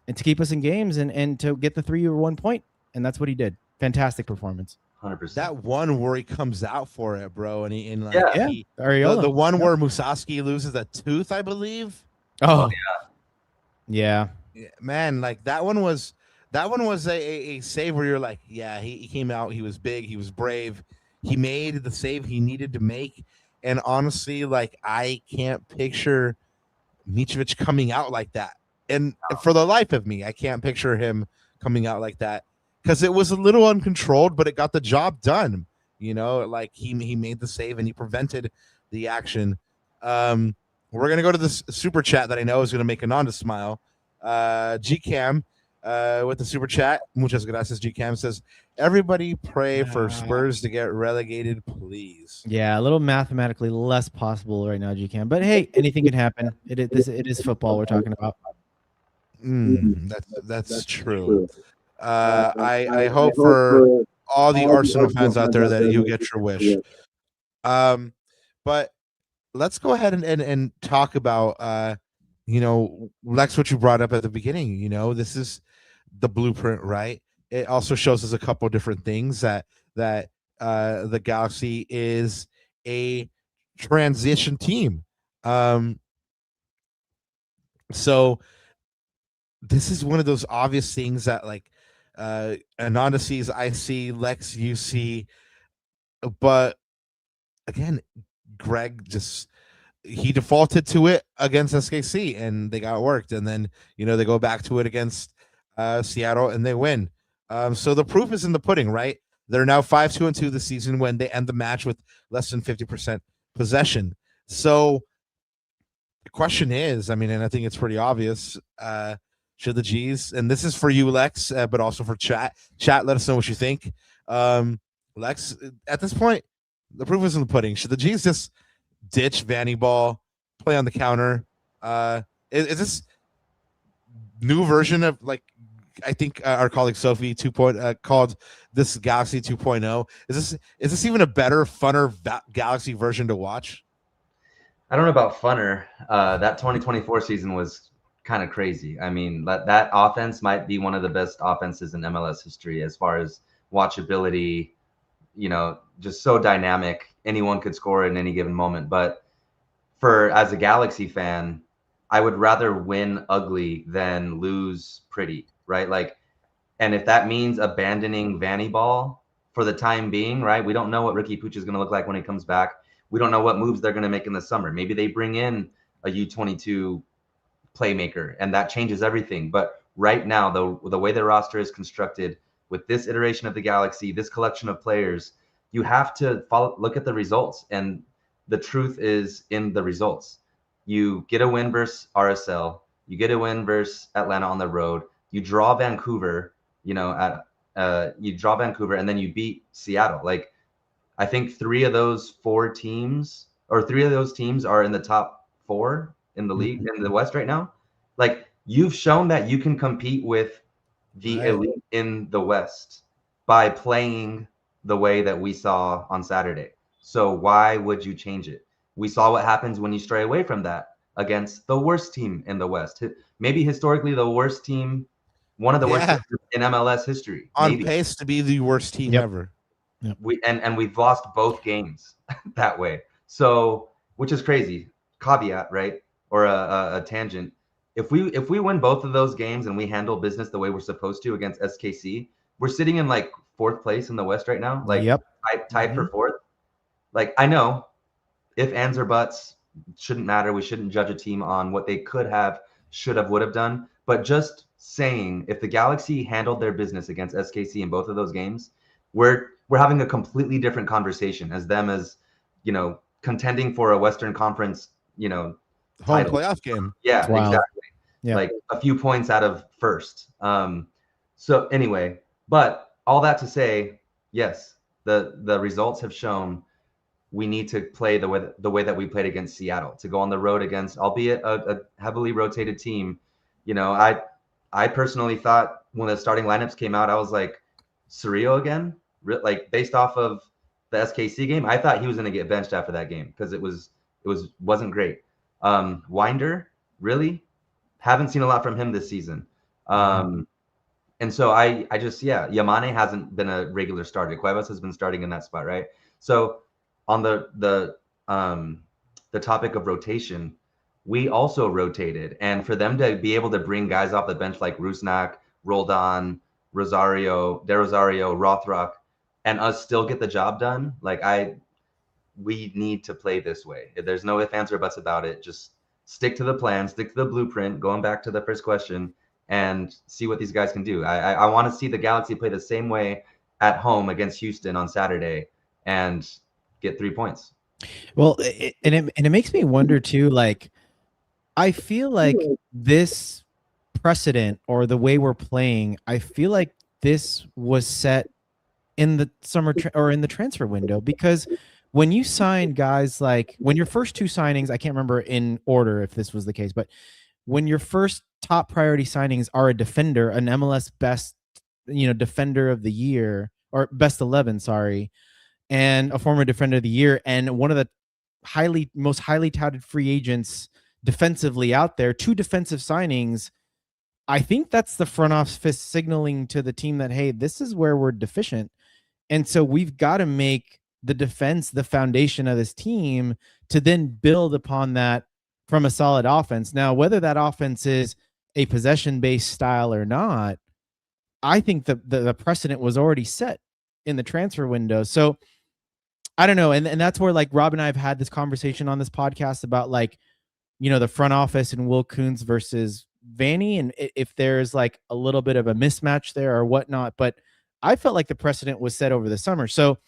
and to keep us in games and to get the 3 or 1 point, and that's what he did. Fantastic performance. 100%. That one where he comes out for it, bro, and Arriola. The one where Musaski loses a tooth, I believe. Oh yeah, man, like that one was a save where you're like, yeah, he came out, he was big, he was brave, he made the save he needed to make. And honestly, like, I can't picture Mitrovic coming out like that. And for the life of me, I can't picture him coming out like that, because it was a little uncontrolled, but it got the job done. Like he made the save and he prevented the action. We're going to go to this super chat that I know is going to make Ananda smile. GCam with the super chat. Muchas gracias, GCam. Says, everybody pray for Spurs to get relegated, please. Yeah, a little mathematically less possible right now, GCam. But hey, anything can happen. It is football we're talking about. That's true. I hope for all the Arsenal fans out there that you get your wish. But let's go ahead and talk about Lex, what you brought up at the beginning. This is the blueprint, right? It also shows us a couple different things that the Galaxy is a transition team. So this is one of those obvious things that, like, Ananda sees IC, Lex UC, but again, Greg just he defaulted to it against SKC and they got worked, and then they go back to it against Seattle and they win. So the proof is in the pudding, right? They're now 5-2-2 this season when they end the match with less than 50% possession. So the question is, I mean, and I think it's pretty obvious, should the G's, and this is for you, Lex, but also for chat, let us know what you think. Lex, at this point, the proof is in the pudding. Should the G's just ditch Vanney ball, play on the counter? Is this new version of, like, I think our colleague Sophie called this Galaxy 2.0. Is this even a better, funner Galaxy version to watch? I don't know about funner. That 2024 season was kind of crazy. I mean, that offense might be one of the best offenses in MLS history as far as watchability, just so dynamic. Anyone could score in any given moment. But as a Galaxy fan, I would rather win ugly than lose pretty, right? Like, and if that means abandoning Vanney ball for the time being, right? We don't know what Ricky Pucci is going to look like when he comes back. We don't know what moves they're going to make in the summer. Maybe they bring in a U22 playmaker and that changes everything. But right now, the way the roster is constructed with this iteration of the Galaxy, this collection of players, you have to look at the results. And the truth is in the results. You get a win versus RSL. You get a win versus Atlanta on the road. You draw Vancouver, you draw Vancouver, and then you beat Seattle. Like, I think three of those teams are in the top 4 in the league, in the West right now. Like, you've shown that you can compete with the elite in the West by playing the way that we saw on Saturday. So why would you change it? We saw what happens when you stray away from that against the worst team in the West. Maybe historically the worst team, one of the worst in MLS history. On pace to be the worst team ever. Yep. We've lost both games that way. So, which is crazy. Caveat, right? Or a tangent. If we win both of those games and we handle business the way we're supposed to against SKC, we're sitting in like 4th place in the West right now. Like, tied for 4th. Like, I know if ands or buts shouldn't matter. We shouldn't judge a team on what they could have, should have, would have done. But just saying, if the Galaxy handled their business against SKC in both of those games, we're having a completely different conversation as contending for a Western Conference, home title. playoff game. Yeah, wow. Exactly. Yeah. Like a few points out of first. So anyway, but all that to say, yes, the results have shown we need to play the way that we played against Seattle, to go on the road against, albeit a heavily rotated team. I personally thought when the starting lineups came out, I was like, Surreal again? Like, based off of the SKC game, I thought he was going to get benched after that game because it wasn't great. Winder, really? Haven't seen a lot from him this season. And so I just, Yamane hasn't been a regular starter. Cuevas has been starting in that spot, right? So on the topic of rotation, we also rotated. And for them to be able to bring guys off the bench like Rusnak, Roldan, De Rosario, Rothrock, and us still get the job done, we need to play this way. There's no ifs, ands, or buts about it. Just stick to the plan, stick to the blueprint, going back to the first question, and see what these guys can do. I want to see the Galaxy play the same way at home against Houston on Saturday and get 3 points. Well, it makes me wonder too, like, I feel like this precedent or the way we're playing, I feel like this was set in the summer or in the transfer window, because when you sign guys, like when your first 2 signings, I can't remember in order if this was the case, but when your first top priority signings are a defender, an MLS best, defender of the year, or best 11, sorry, and a former defender of the year, and one of the most highly touted free agents defensively out there, 2 defensive signings, I think that's the front office signaling to the team that, hey, this is where we're deficient. And so we've got to make the defense the foundation of this team to then build upon that from a solid offense. Now, whether that offense is a possession-based style or not, I think the precedent was already set in the transfer window. So I don't know. And that's where like Rob and I have had this conversation on this podcast about like, you know, the front office and Will Kuntz versus Vanney, and if there's like a little bit of a mismatch there or whatnot. But I felt like the precedent was set over the summer. So,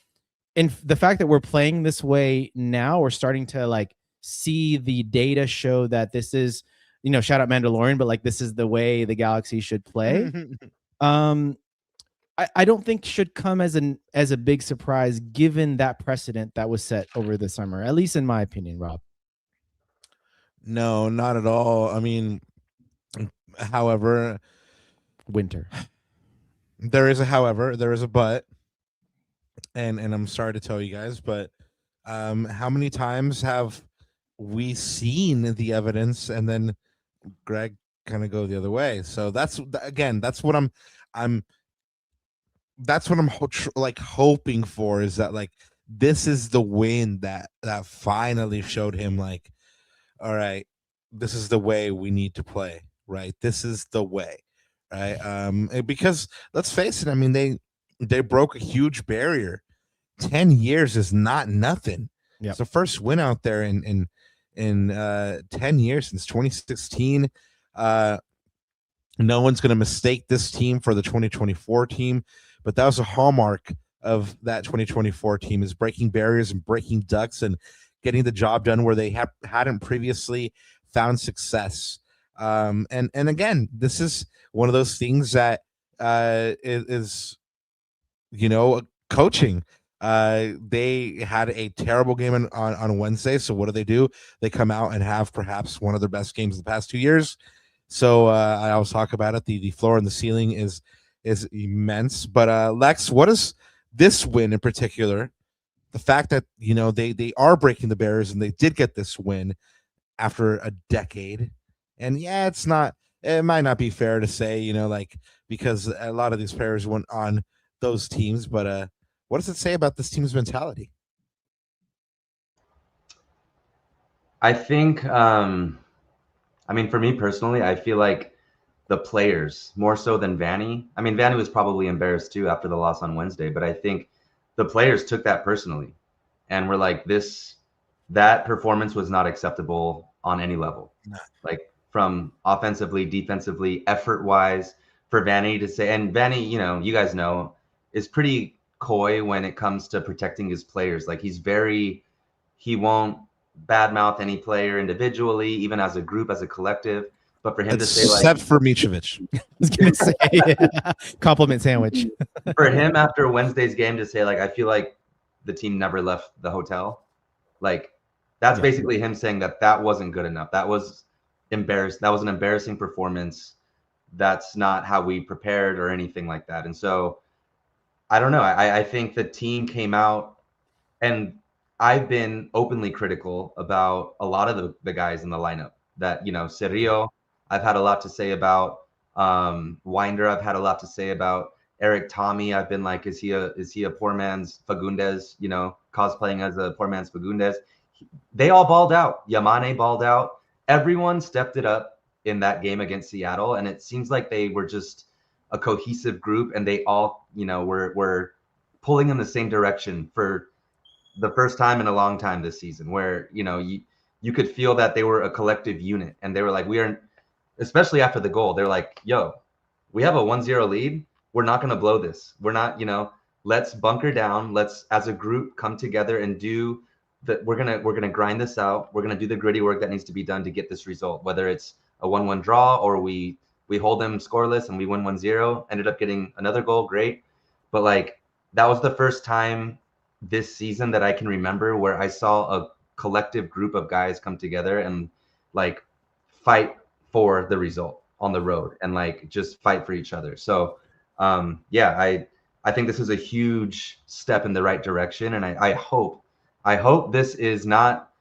and the fact that we're playing this way now, we're starting to like see the data show that this is, you know, shout out Mandalorian, but like this is the way the Galaxy should play. I don't think should come as a big surprise given that precedent that was set over the summer, at least in my opinion, Rob. No, not at all. I mean, however, winter. There is a but, and I'm sorry to tell you guys, but how many times have we seen the evidence and then Greg kind of go the other way? So that's what I'm like hoping for, is that like this is the win that finally showed him like, all right, this is the way we need to play, right? This is the way, right? Because let's face it, I mean, they broke a huge barrier. 10 years is not nothing. Yep. It's the first win out there in 10 years since 2016. No one's going to mistake this team for the 2024 team, but that was a hallmark of that 2024 team, is breaking barriers and breaking ducks and getting the job done where they hadn't previously found success. And again, this is one of those things that is, you know, coaching. They had a terrible game on Wednesday. So what do? They come out and have perhaps one of their best games of the past 2 years. So I always talk about it. The floor and the ceiling is immense. But Lex, what is this win in particular? The fact that, you know, they are breaking the barriers and they did get this win after a decade. And yeah, it might not be fair to say, you know, like, because a lot of these players went on those teams, but what does it say about this team's mentality? I think, I mean, for me personally, I feel like the players, more so than Vanney. I mean, Vanney was probably embarrassed too after the loss on Wednesday, but I think the players took that personally and were like, that performance was not acceptable on any level. No. Like from offensively, defensively, effort-wise, for Vanney to say, and Vanney, you know, you guys know, is pretty coy when it comes to protecting his players. Like he won't badmouth any player individually, even as a group, as a collective. But for him to say, like, except for Mitrovic, I was gonna say, yeah. Compliment sandwich. For him after Wednesday's game to say, like, I feel like the team never left the hotel. Like, that's basically him saying that wasn't good enough. That was embarrassed. That was an embarrassing performance. That's not how we prepared or anything like that. And so, I don't know. I think the team came out, and I've been openly critical about a lot of the guys in the lineup. That, you know, Cerrillo, I've had a lot to say about. Winder, I've had a lot to say about. Eric Tommy, I've been like, is he a poor man's Fagundes? You know, cosplaying as a poor man's Fagundes. They all balled out. Yamane balled out. Everyone stepped it up in that game against Seattle, and it seems like they were just a cohesive group, and they all, you know, were pulling in the same direction for the first time in a long time this season, where, you know, you could feel that they were a collective unit, and they were like, we are, especially after the goal, they're like, yo, we have a 1-0 lead. We're not going to blow this. We're not, you know, let's bunker down. Let's, as a group, come together and do that. We're going to grind this out. We're going to do the gritty work that needs to be done to get this result, whether it's a 1-1 draw or we hold them scoreless and we win 1-0, ended up getting another goal. Great. But like, that was the first time this season that I can remember where I saw a collective group of guys come together and like fight for the result on the road and like just fight for each other. So yeah, I think this is a huge step in the right direction. And I hope this is not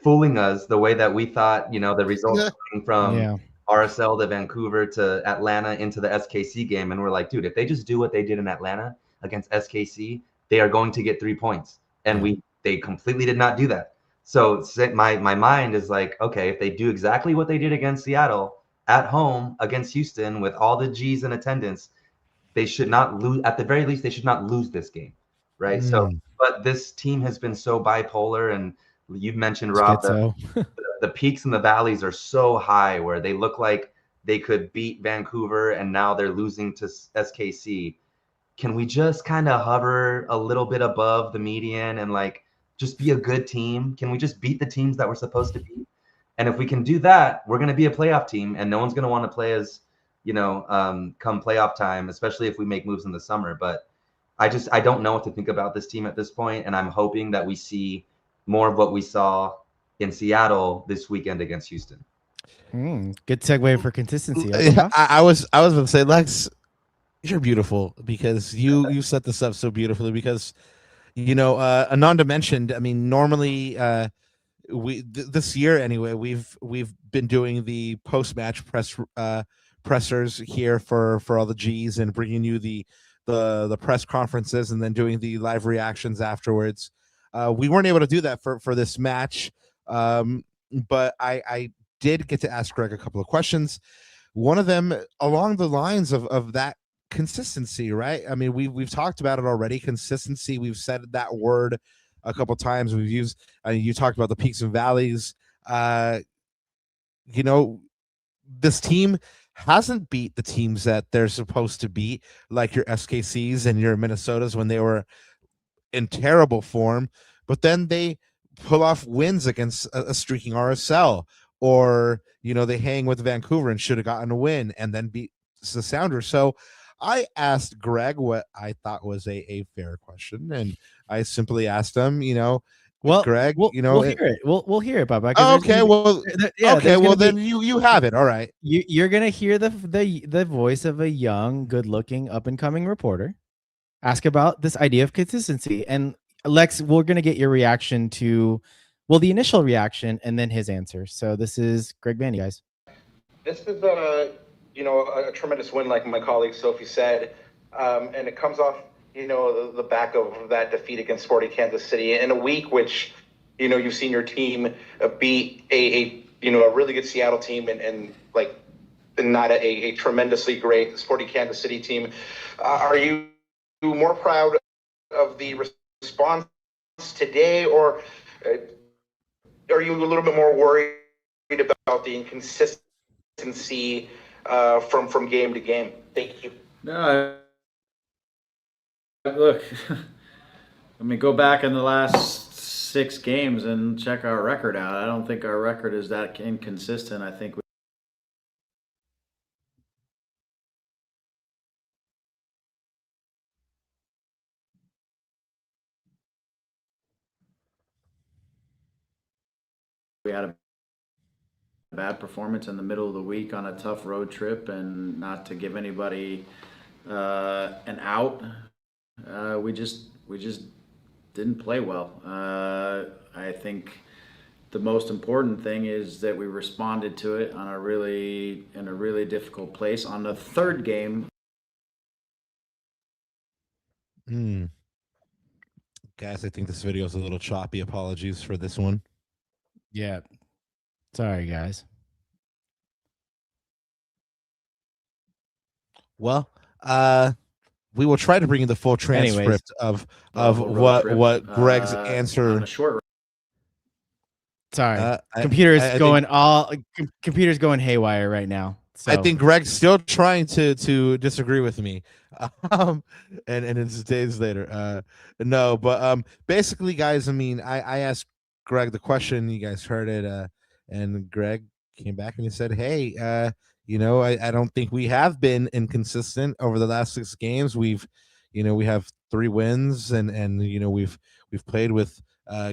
fooling us the way that we thought, you know, the results coming from RSL to Vancouver to Atlanta into the SKC game. And we're like, dude, if they just do what they did in Atlanta against SKC, they are going to get 3 points. And they completely did not do that. So my mind is like, okay, if they do exactly what they did against Seattle, at home against Houston with all the G's in attendance, they should not lose. At the very least, they should not lose this game, right? So, but this team has been so bipolar, and you've mentioned, Rob, the peaks and the valleys are so high where they look like they could beat Vancouver, and now they're losing to SKC. Can we just kind of hover a little bit above the median and like just be a good team? Can we just beat the teams that we're supposed to beat? And if we can do that, we're going to be a playoff team, and no one's going to want to play as, come playoff time, especially if we make moves in the summer. But I don't know what to think about this team at this point, and I'm hoping that we see more of what we saw in Seattle this weekend against Houston. Good segue for consistency. I was going to say, Lex, you're beautiful because you set this up so beautifully because, Ananda mentioned, I mean, normally this year anyway, we've been doing the post-match pressers here for all the G's and bringing you the press conferences and then doing the live reactions afterwards. We weren't able to do that for this match, but I did get to ask Greg a couple of questions. One of them along the lines of that consistency, right? I mean, we've talked about it already. Consistency. We've said that word a couple of times. We've used. You talked about the peaks and valleys. This team hasn't beat the teams that they're supposed to beat, like your SKCs and your Minnesotas when they were in terrible form. But then they pull off wins against a streaking RSL, or they hang with Vancouver and should have gotten a win and then beat the Sounders. So I asked Greg what I thought was a fair question, and I simply asked him, well, Greg, we'll hear it. We'll hear it, Baba. Okay, then you have it. All right, you're gonna hear the voice of a young, good-looking, up-and-coming reporter ask about this idea of consistency. And Lex, we're gonna get your reaction to, the initial reaction, and then his answer. So this is Greg Vanney, guys. This is a tremendous win, like my colleague Sophie said, and it comes off the back of that defeat against Sporting Kansas City in a week which you've seen your team beat a really good Seattle team and not a tremendously great Sporting Kansas City team. Are you more proud of the response today, or are you a little bit more worried about the inconsistency from game to game? Thank you. No, look, go back in the last 6 games and check our record out. I don't think our record is that inconsistent. I think we had a bad performance in the middle of the week on a tough road trip, and not to give anybody an out. We just didn't play well. I think the most important thing is that we responded to it in a really difficult place on the third game. Guys, I think this video is a little choppy. Apologies for this one. Yeah. Sorry, guys. Well, we will try to bring you the full transcript of what Greg's answer. Sorry, computer's going haywire right now. So. I think Greg's still trying to disagree with me, and it's days later. No, but basically, guys, I mean, I asked Greg the question. You guys heard it, and Greg came back and he said, "Hey, I don't think we have been inconsistent over the last 6 games. We have 3 wins, and we've played with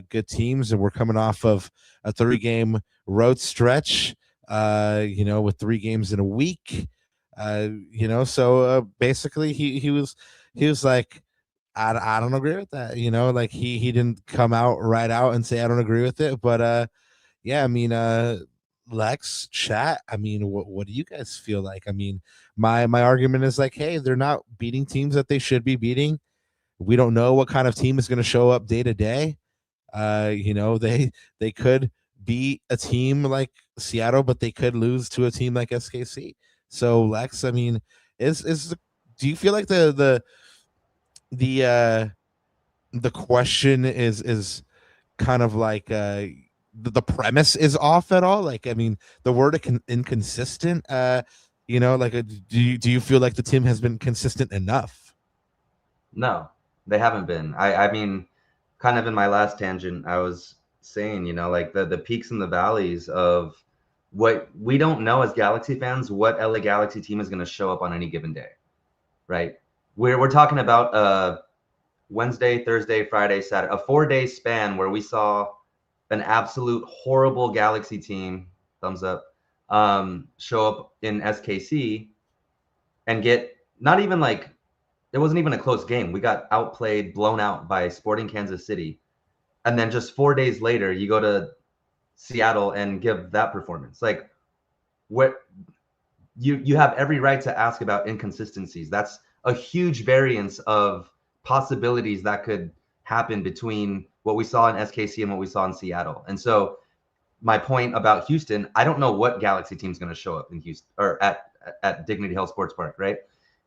good teams, and we're coming off of a 3-game road stretch, with 3 games in a week, so basically he was like, I don't agree with that, like he didn't come out and say I don't agree with it, but yeah, I mean, Lex, chat, I mean, what do you guys feel like? I mean, my argument is like, hey, they're not beating teams that they should be beating. We don't know what kind of team is going to show up day to day. They could beat a team like Seattle, but they could lose to a team like SKC. So Lex, I mean, do you feel like the question is kind of like the premise is off at all? Like, I mean, the word inconsistent, you know, like do you feel like the team has been consistent enough? No, they haven't been. I mean, kind of in my last tangent, I was saying, you know, like the peaks and the valleys of what we don't know as Galaxy fans, what LA Galaxy team is going to show up on any given day, right? We're talking about Wednesday, Thursday, Friday, Saturday, a 4-day span where we saw an absolute horrible Galaxy team, thumbs up, show up in SKC and get not even like, it wasn't even a close game. We got outplayed, blown out by Sporting Kansas City. And then just 4 days later, you go to Seattle and give that performance. Like, what you have every right to ask about inconsistencies. That's a huge variance of possibilities that could happen between what we saw in SKC and what we saw in Seattle. And so my point about Houston, I don't know what Galaxy team is going to show up in Houston or at Dignity Health Sports Park, right?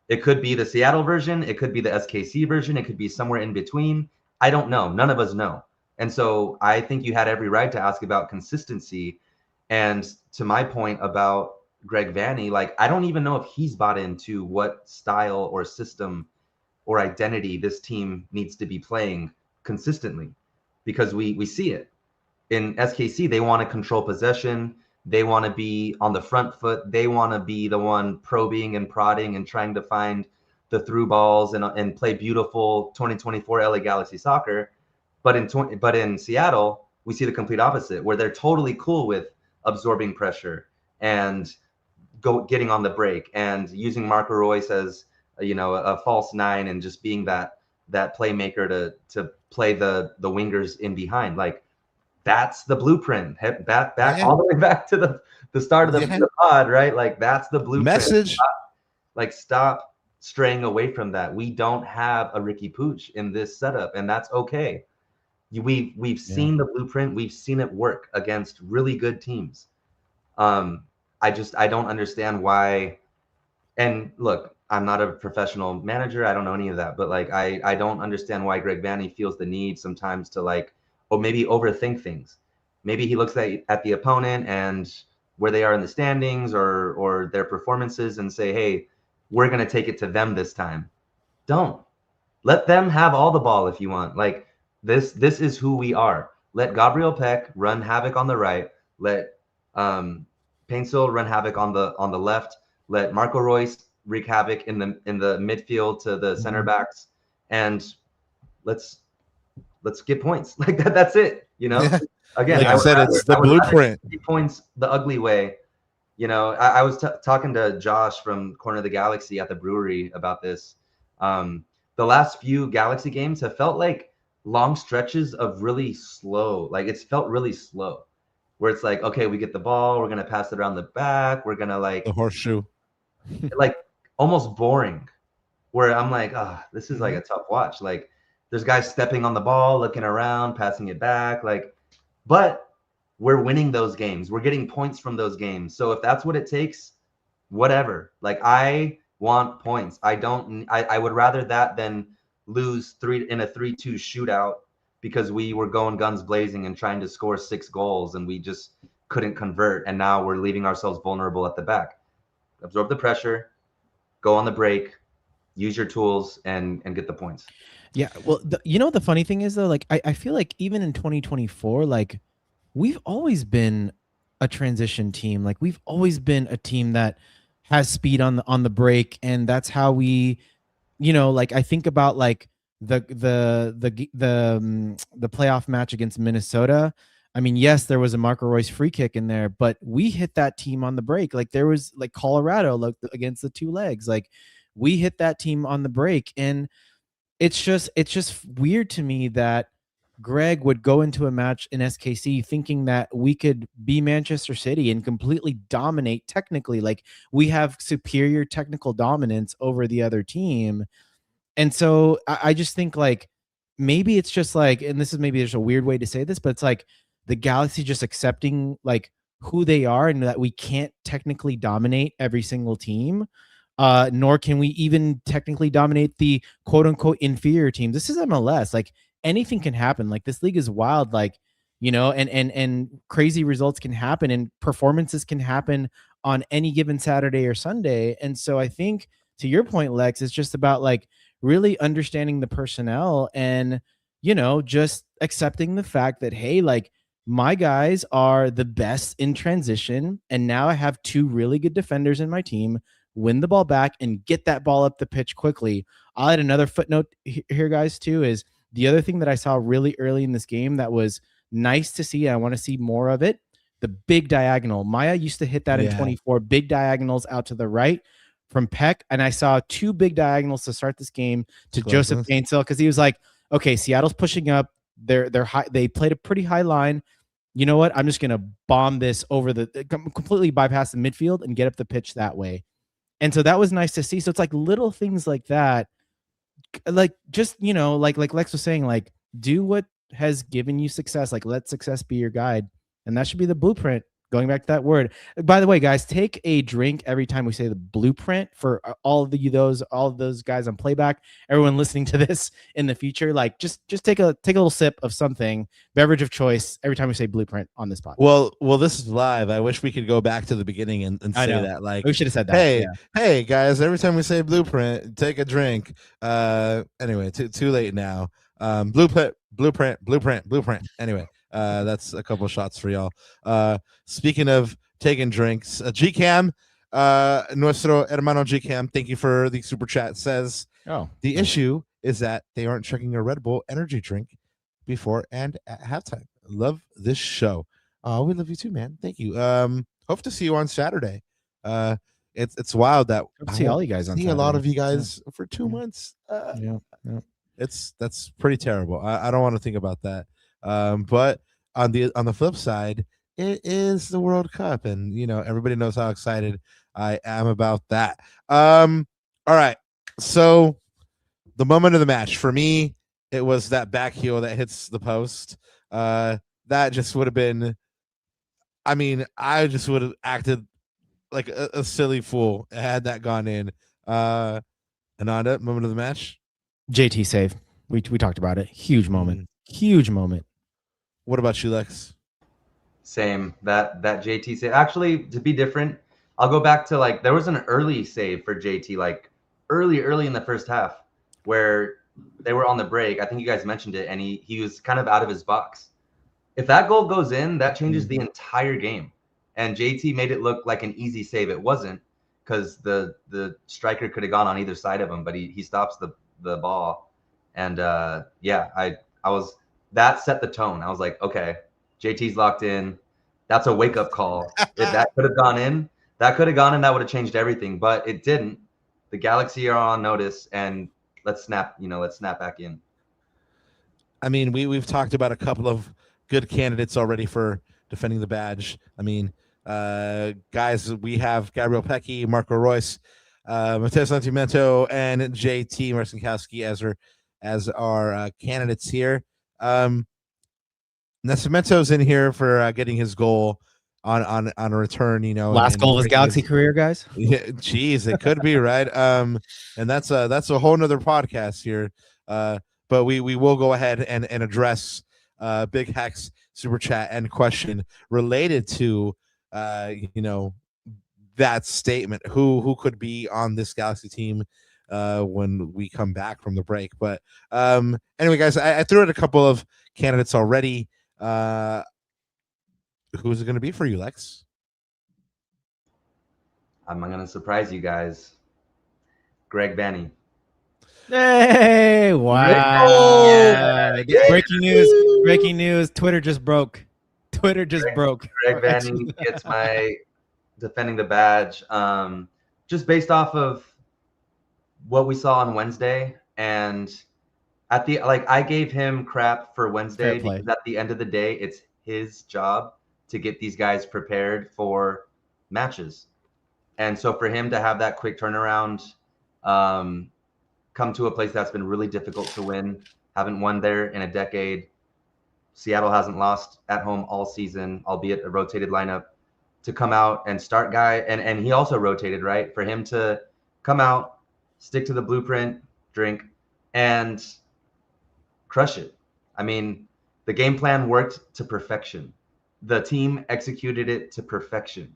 It could be the Seattle version. It could be the SKC version. It could be somewhere in between. I don't know. None of us know. And so I think you had every right to ask about consistency. And to my point about Greg Vanney, like, I don't even know if he's bought into what style or system or identity this team needs to be playing consistently, because we see it. In SKC, they want to control possession. They want to be on the front foot. They want to be the one probing and prodding and trying to find the through balls and play beautiful 2024 LA Galaxy soccer. But in Seattle, we see the complete opposite, where they're totally cool with absorbing pressure and getting on the break and using Marco Reus as a false nine and just being that playmaker to play the wingers in behind. Like, that's the blueprint. Back all the way back to the start of the pod, right? Like, that's the blueprint. Message. Stop straying away from that. We don't have a Ricky Pooch in this setup, and that's okay. We've seen the blueprint. We've seen it work against really good teams. I don't understand why. And look, I'm not a professional manager. I don't know any of that, but like, I don't understand why Greg Vanney feels the need sometimes to maybe overthink things. Maybe he looks at the opponent and where they are in the standings or their performances and say, hey, we're going to take it to them this time. Don't. Let them have all the ball if you want. Like, this is who we are. Let Gabriel Peck run havoc on the right. Let Painsil run havoc on the left. Let Marco Reus wreak havoc in the midfield to the center backs, and let's get points. Like that. That's it. Again, like I said, it's the blueprint. Points the ugly way. I was talking to Josh from Corner of the Galaxy at the brewery about this. The last few Galaxy games have felt like long stretches of really slow. Like, it's felt really slow, where it's like, okay, we get the ball, we're gonna pass it around the back, we're gonna the horseshoe, like almost boring. Where I'm like, this is like a tough watch. Like, there's guys stepping on the ball, looking around, passing it back, but we're winning those games. We're getting points from those games. So if that's what it takes, whatever. Like, I want points. I would rather that than lose 3 in a 3-2 shootout because we were going guns blazing and trying to score 6 goals and we just couldn't convert. And now we're leaving ourselves vulnerable at the back. Absorb the pressure, go on the break, use your tools and get the points. Yeah. Well, the funny thing is though, like, I feel like even in 2024, like, we've always been a transition team. Like, we've always been a team that has speed on the break. And that's how we, like, I think about like the playoff match against Minnesota. I mean, yes, there was a Marco Reus free kick in there, but we hit that team on the break. Like, there was like Colorado, like against the 2 legs, like we hit that team on the break. And it's just weird to me that Greg would go into a match in SKC thinking that we could be Manchester City and completely dominate technically. Like, we have superior technical dominance over the other team. And so I just think, like, maybe it's just like, and this is maybe there's a weird way to say this, but it's like, the Galaxy just accepting like who they are and that we can't technically dominate every single team. Nor can we even technically dominate the quote unquote inferior team. This is MLS. Like anything can happen. Like this league is wild. Like, you know, and crazy results can happen and performances can happen on any given Saturday or Sunday. And so I think to your point, Lex, it's just about like really understanding the personnel and, you know, just accepting the fact that, hey, like my guys are the best in transition. And now I have two really good defenders in my team. Win the ball back and get that ball up the pitch quickly. I'll add another footnote here, guys, too, is the other thing that I saw really early in this game that was nice to see. I want to see more of it. The big diagonal. Maya used to hit that in 24, big diagonals out to the right from Peck. And I saw two big diagonals to start this game to Joseph Gainesville because he was like, okay, Seattle's pushing up. They're high. They played a pretty high line. You know what? I'm just going to bomb this over completely bypass the midfield and get up the pitch that way. And so that was nice to see. So it's like little things like that. Like just, you know, like Lex was saying, like do what has given you success. Like let success be your guide. And that should be the blueprint. Going back to that word. By the way, guys, take a drink every time we say the blueprint for all of those guys on playback. Everyone listening to this in the future, like just take a little sip of something, beverage of choice, every time we say blueprint on this podcast. Well, this is live. I wish we could go back to the beginning and say that. Like we should have said that. Hey, guys, every time we say blueprint, take a drink. Anyway, too late now. Blueprint. Anyway. That's a couple shots for y'all. Speaking of taking drinks, GCam, nuestro hermano GCam, thank you for the super chat. Says, the issue is that they aren't checking a Red Bull energy drink before and at halftime. Love this show. Oh, we love you too, man. Thank you. Hope to see you on Saturday. It's wild that I see all you guys on see Saturday. a lot of you guys for 2 months. That's pretty terrible. I don't want to think about that. But on the flip side, it is the World Cup, and you know everybody knows how excited I am about that. All right, so the moment of the match for me, it was that back heel that hits the post. That just would have been. I mean, I just would have acted like a silly fool had that gone in. Ananda, moment of the match. JT save. We talked about it. Huge moment. Huge moment. What about you, Lex? Same. That JT save. Actually, to be different, I'll go back to like there was an early save for JT, like early in the first half, where they were on the break. I think you guys mentioned it, and he was kind of out of his box. If that goal goes in, that changes the entire game. And JT made it look like an easy save. It wasn't, because the striker could have gone on either side of him, but he stops the ball. And I was. That set the tone. I was like, okay, JT's locked in. That's a wake-up call. If that could have gone in, that would have changed everything. But it didn't. The Galaxy are on notice, and let's snap back in. I mean, we've talked about a couple of good candidates already for defending the badge. I mean, guys, we have Gabriel Pecky, Marco Royce, Mateo Santimento, and JT Marcinkowski as our candidates here. Nascimento's in here for getting his goal on a return, you know, last goal of his Galaxy career, guys. Yeah, geez, it could be right. And that's a whole nother podcast here. But we will go ahead and address Big Hex super chat and question related to you know, that statement. Who could be on this Galaxy team when we come back from the break? But anyway, guys, I threw out a couple of candidates already. Who's it going to be for you, Lex? I'm going to surprise you guys. Greg Vanney. Hey, wow. Oh, yeah. Breaking news. Twitter just broke. Greg Vanney gets my defending the badge. Just based off of what we saw on Wednesday, and I gave him crap for Wednesday because at the end of the day, it's his job to get these guys prepared for matches. And so for him to have that quick turnaround, come to a place that's been really difficult to win, haven't won there in a decade, Seattle hasn't lost at home all season, albeit a rotated lineup, to come out and start guy. And he also rotated, right? For him to come out, stick to the blueprint, drink, and crush it. I mean, the game plan worked to perfection. The team executed it to perfection.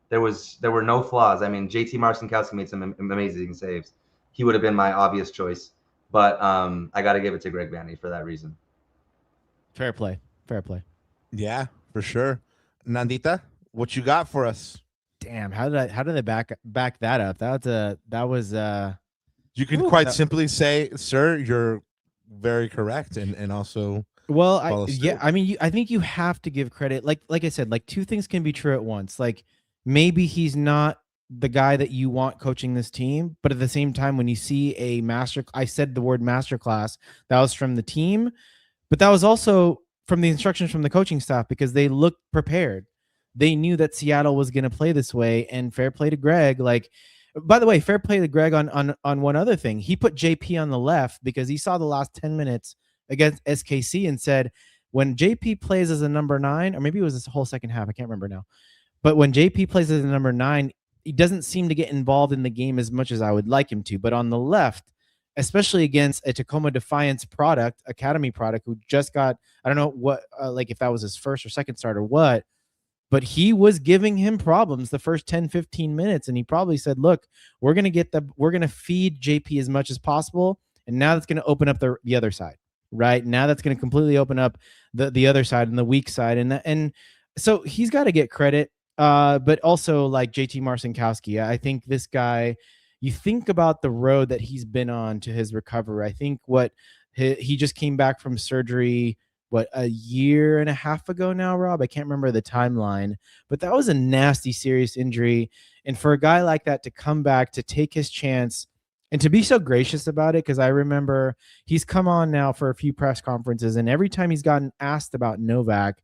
There were no flaws. I mean, JT Marcinkowski made some amazing saves. He would have been my obvious choice, but I got to give it to Greg Vanney for that reason. Fair play. Yeah, for sure. Nandita, what you got for us? Damn, how did I back that up? That was You can quite simply say, sir, you're very correct, and also well, I mean, I think you have to give credit. Like I said, like two things can be true at once. Like maybe he's not the guy that you want coaching this team, but at the same time, when you see I said the word masterclass, that was from the team, but that was also from the instructions from the coaching staff because they looked prepared. They knew that Seattle was going to play this way, and fair play to Greg. Like, by the way, fair play to Greg on one other thing. He put JP on the left because he saw the last 10 minutes against SKC and said, when JP plays as a number 9, or maybe it was this whole second half, I can't remember now. But when JP plays as a number 9, he doesn't seem to get involved in the game as much as I would like him to. But on the left, especially against a Tacoma Defiance academy product, who just got, I don't know what, like if that was his first or second start or what, but he was giving him problems the first 10, 15 minutes. And he probably said, look, we're going to feed JP as much as possible. And now that's going to open up the other side, right? Now that's going to completely open up the other side and the weak side. And so he's got to get credit. But also like JT Marcinkowski, I think this guy, you think about the road that he's been on to his recovery. I think he just came back from surgery, a year and a half ago now, Rob? I can't remember the timeline, but that was a nasty, serious injury. And for a guy like that to come back, to take his chance and to be so gracious about it, because I remember he's come on now for a few press conferences, and every time he's gotten asked about Novak,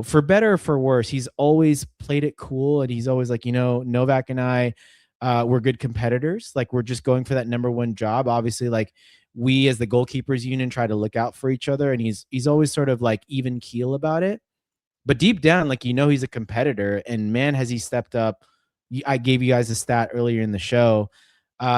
for better or for worse, he's always played it cool. And he's always like, Novak and I, we're good competitors. Like, we're just going for that number 1 job. Obviously, like, we as the goalkeepers union try to look out for each other, and he's always sort of like even keel about it. But deep down, like, he's a competitor, and man, has he stepped up. I gave you guys a stat earlier in the show.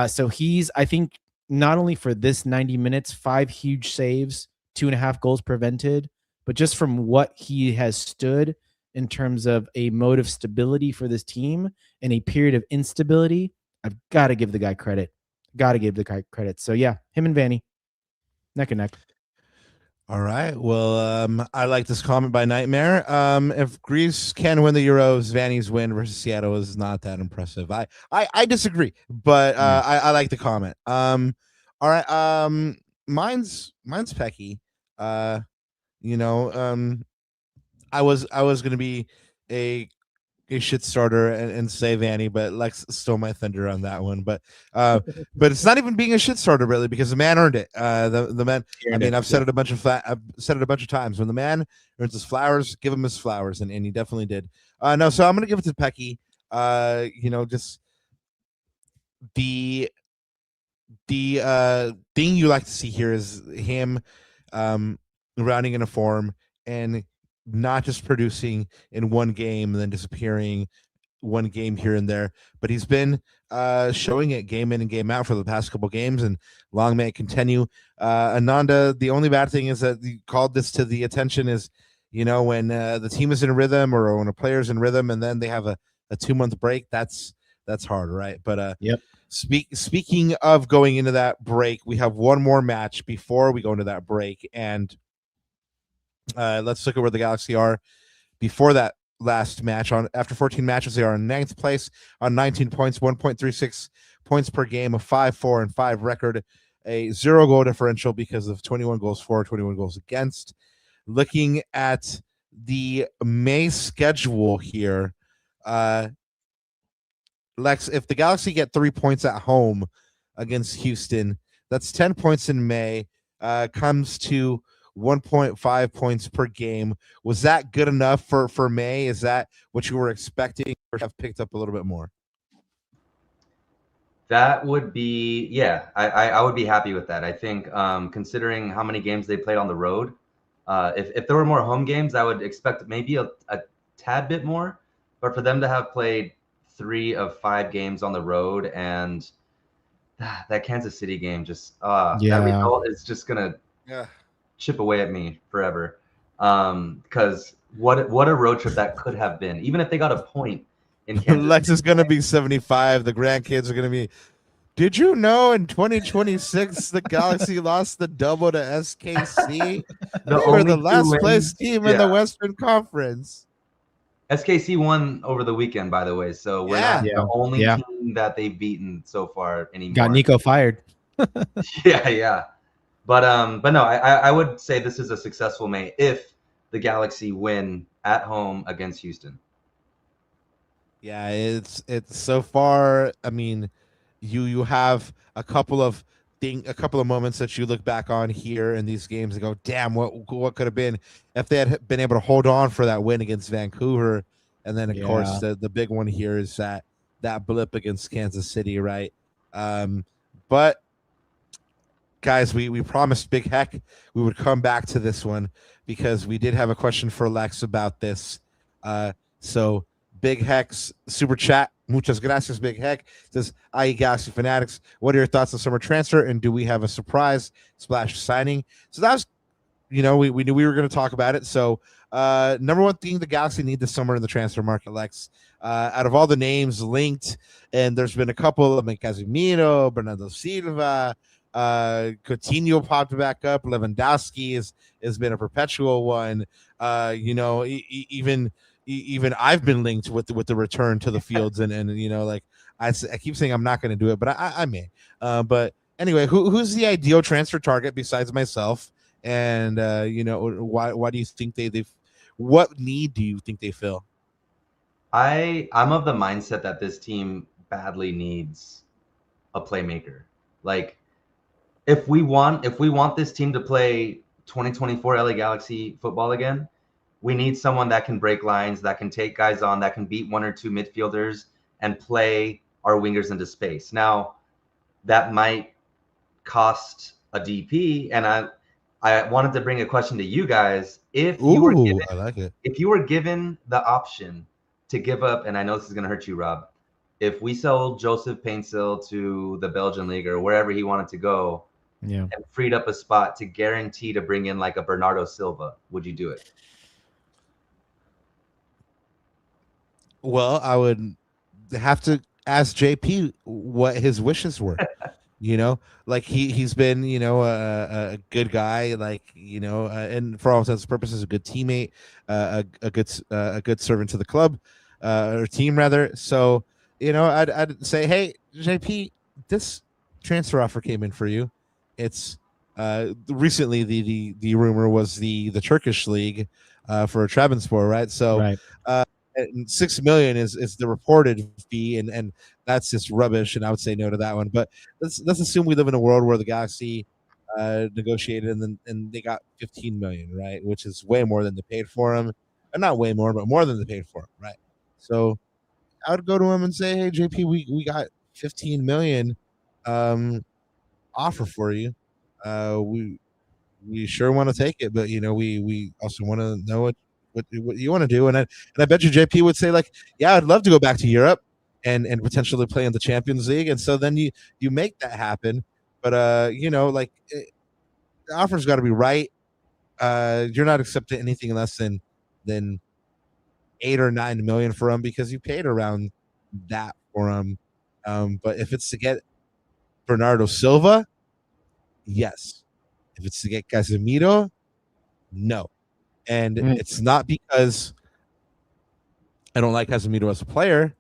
So he's, I think, not only for this 90 minutes, 5 huge saves, 2.5 goals prevented, but just from what he has stood in terms of a mode of stability for this team in a period of instability, I've got to give the guy credit. So yeah, him and Vanney, neck and neck. All right. Well, I like this comment by Nightmare. If Greece can win the Euros, Vanney's win versus Seattle is not that impressive. I disagree, but I like the comment. All right. Mine's Pecky. I was gonna be a shit starter and say Vanney, but Lex stole my thunder on that one. But it's not even being a shit starter really, because the man earned it. The man. I mean, I've said it a bunch of times. When the man earns his flowers, give him his flowers, and he definitely did. No, so I'm gonna give it to Pecky. Just the thing you like to see here is him rounding in a form and not just producing in one game and then disappearing one game here and there, but he's been showing it game in and game out for the past couple games, and long may it continue. Ananda, the only bad thing is that you called this to the attention is, when the team is in rhythm or when a player's in rhythm and then they have a 2-month break, that's hard, right? But yep. Speaking of going into that break, we have one more match before we go into that break, and let's look at where the Galaxy are before that last match. After 14 matches, they are in 9th place on 19 points, 1.36 points per game, a 5-4-5 record, a 0 goal differential because of 21 goals for, 21 goals against. Looking at the May schedule here, Lex, if the Galaxy get 3 points at home against Houston, that's 10 points in May, comes to 1.5 points per game. Was that good enough for May? Is that what you were expecting, or have picked up a little bit more? That would be, yeah, I would be happy with that. I think considering how many games they played on the road, If there were more home games, I would expect maybe a tad bit more. But for them to have played 3 of 5 games on the road, and that Kansas City game, just that result is just gonna chip away at me forever. Because what a road trip that could have been, even if they got a point in Kansas Lex City. is gonna be 75. The grandkids are gonna be. Did you know in 2026 the Galaxy lost the double to SKC? They were the last place team in the Western Conference. SKC won over the weekend, by the way, so we're not the only team that they've beaten so far anymore. Got Nico fired. yeah. But no, I would say this is a successful May if the Galaxy win at home against Houston. Yeah, it's so far. I mean, you have a couple of moments that you look back on here in these games and go, damn, what could have been if they had been able to hold on for that win against Vancouver. And then of course the big one here is that blip against Kansas City, right? But guys, we promised Big Heck we would come back to this one because we did have a question for Lex about this. So Big Heck's super chat. Muchas gracias, Big Heck. Says, "Ay, Galaxy Fanatics, what are your thoughts on summer transfer? And do we have a surprise splash signing?" So that was, we knew we were going to talk about it. So number one thing the Galaxy need this summer in the transfer market, Lex, out of all the names linked, and there's been a couple of Casemiro, Bernardo Silva, Coutinho popped back up, Lewandowski has been a perpetual one. Even I've been linked with the return to the fields, and like I keep saying I'm not going to do it, but I may. But anyway, who's the ideal transfer target besides myself? And why do you think they've what need do you think they fill? I'm of the mindset that this team badly needs a playmaker. Like if we want this team to play 2024 LA Galaxy football again, we need someone that can break lines, that can take guys on, that can beat 1 or 2 midfielders and play our wingers into space. Now, that might cost a DP, and I wanted to bring a question to you guys. If you were given the option to give up, and I know this is going to hurt you, Rob, if we sold Joseph Painsil to the Belgian league or wherever he wanted to go, and freed up a spot to guarantee to bring in like a Bernardo Silva, would you do it? Well, I would have to ask JP what his wishes were. Like he's been, a good guy, like, and for all intents and purposes, a good teammate, a good servant to the club, or team rather. So, I'd say, hey, JP, this transfer offer came in for you. It's recently the rumor was the Turkish league for Trabzonspor, right? So, right. 6 million is the reported fee, and that's just rubbish, and I would say no to that one. But let's assume we live in a world where the Galaxy negotiated and they got 15 million, right, which is way more than they paid for him. Not way more, but more than they paid for him, right? So I would go to him and say, hey, JP, we got 15 million offer for you. We sure want to take it, but we also want to know what you want to do, and I bet you JP would say, like, yeah, I'd love to go back to Europe and potentially play in the Champions League, and so then you make that happen. But the offer's got to be right. You're not accepting anything less than 8 or 9 million for him because you paid around that for him. But if it's to get Bernardo Silva, yes. If it's to get Casemiro, no. And it's not because I don't like Casemiro as a player,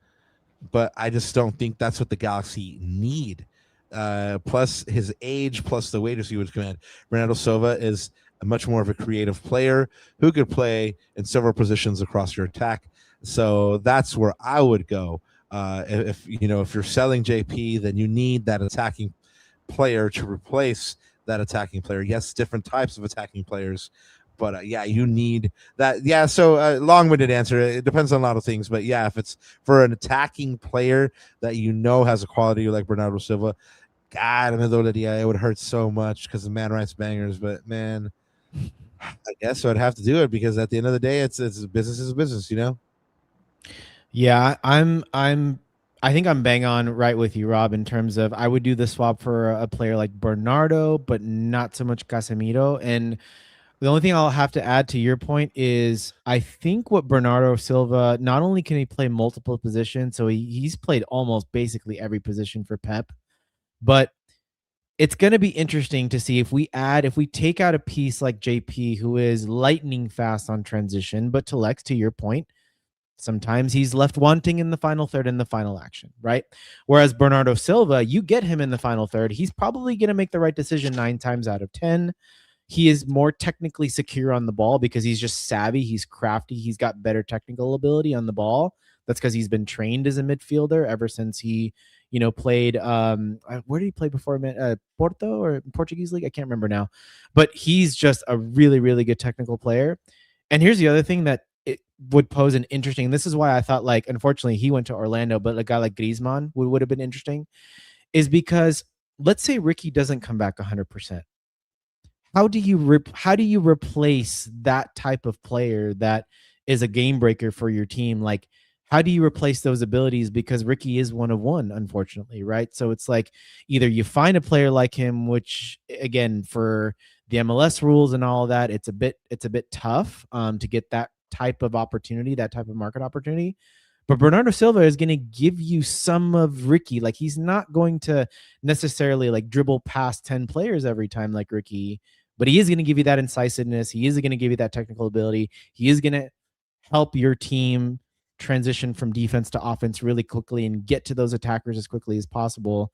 but I just don't think that's what the Galaxy need. Plus his age, plus the wages he would command. Bernardo Silva is a much more of a creative player who could play in several positions across your attack. So that's where I would go. If you're selling JP, then you need that attacking player to replace that attacking player. Yes, different types of attacking players. But you need that. Yeah, so long-winded answer. It depends on a lot of things. But yeah, if it's for an attacking player that has a quality like Bernardo Silva, God, it would hurt so much because the man writes bangers. But man, I guess I'd have to do it because at the end of the day, it's business is business, you know. Yeah, I think I'm bang on right with you, Rob, in terms of I would do the swap for a player like Bernardo, but not so much Casemiro. And the only thing I'll have to add to your point is I think what Bernardo Silva, not only can he play multiple positions, so he's played almost basically every position for Pep, but it's going to be interesting to see if we take out a piece like JP, who is lightning fast on transition, but to Lex, to your point, sometimes he's left wanting in the final third in the final action, right? Whereas Bernardo Silva, you get him in the final third, he's probably going to make the right decision 9 times out of 10. He is more technically secure on the ball because he's just savvy. He's crafty. He's got better technical ability on the ball. That's because he's been trained as a midfielder ever since he, played. Where did he play before? Porto or Portuguese league? I can't remember now. But he's just a really, really good technical player. And here's the other thing that it would pose an interesting. This is why I thought, like, unfortunately, he went to Orlando, but a guy like Griezmann would have been interesting, is because let's say Ricky doesn't come back 100%. How do you replace that type of player that is a game breaker for your team? Like, how do you replace those abilities? Because Ricky is one of one, unfortunately, right? So it's like either you find a player like him, which again, for the MLS rules and all of that, it's a bit tough to get that type of opportunity, that type of market opportunity. But Bernardo Silva is going to give you some of Ricky. Like, he's not going to necessarily like dribble past 10 players every time like Ricky, but he is going to give you that incisiveness. He is going to give you that technical ability. He is going to help your team transition from defense to offense really quickly and get to those attackers as quickly as possible.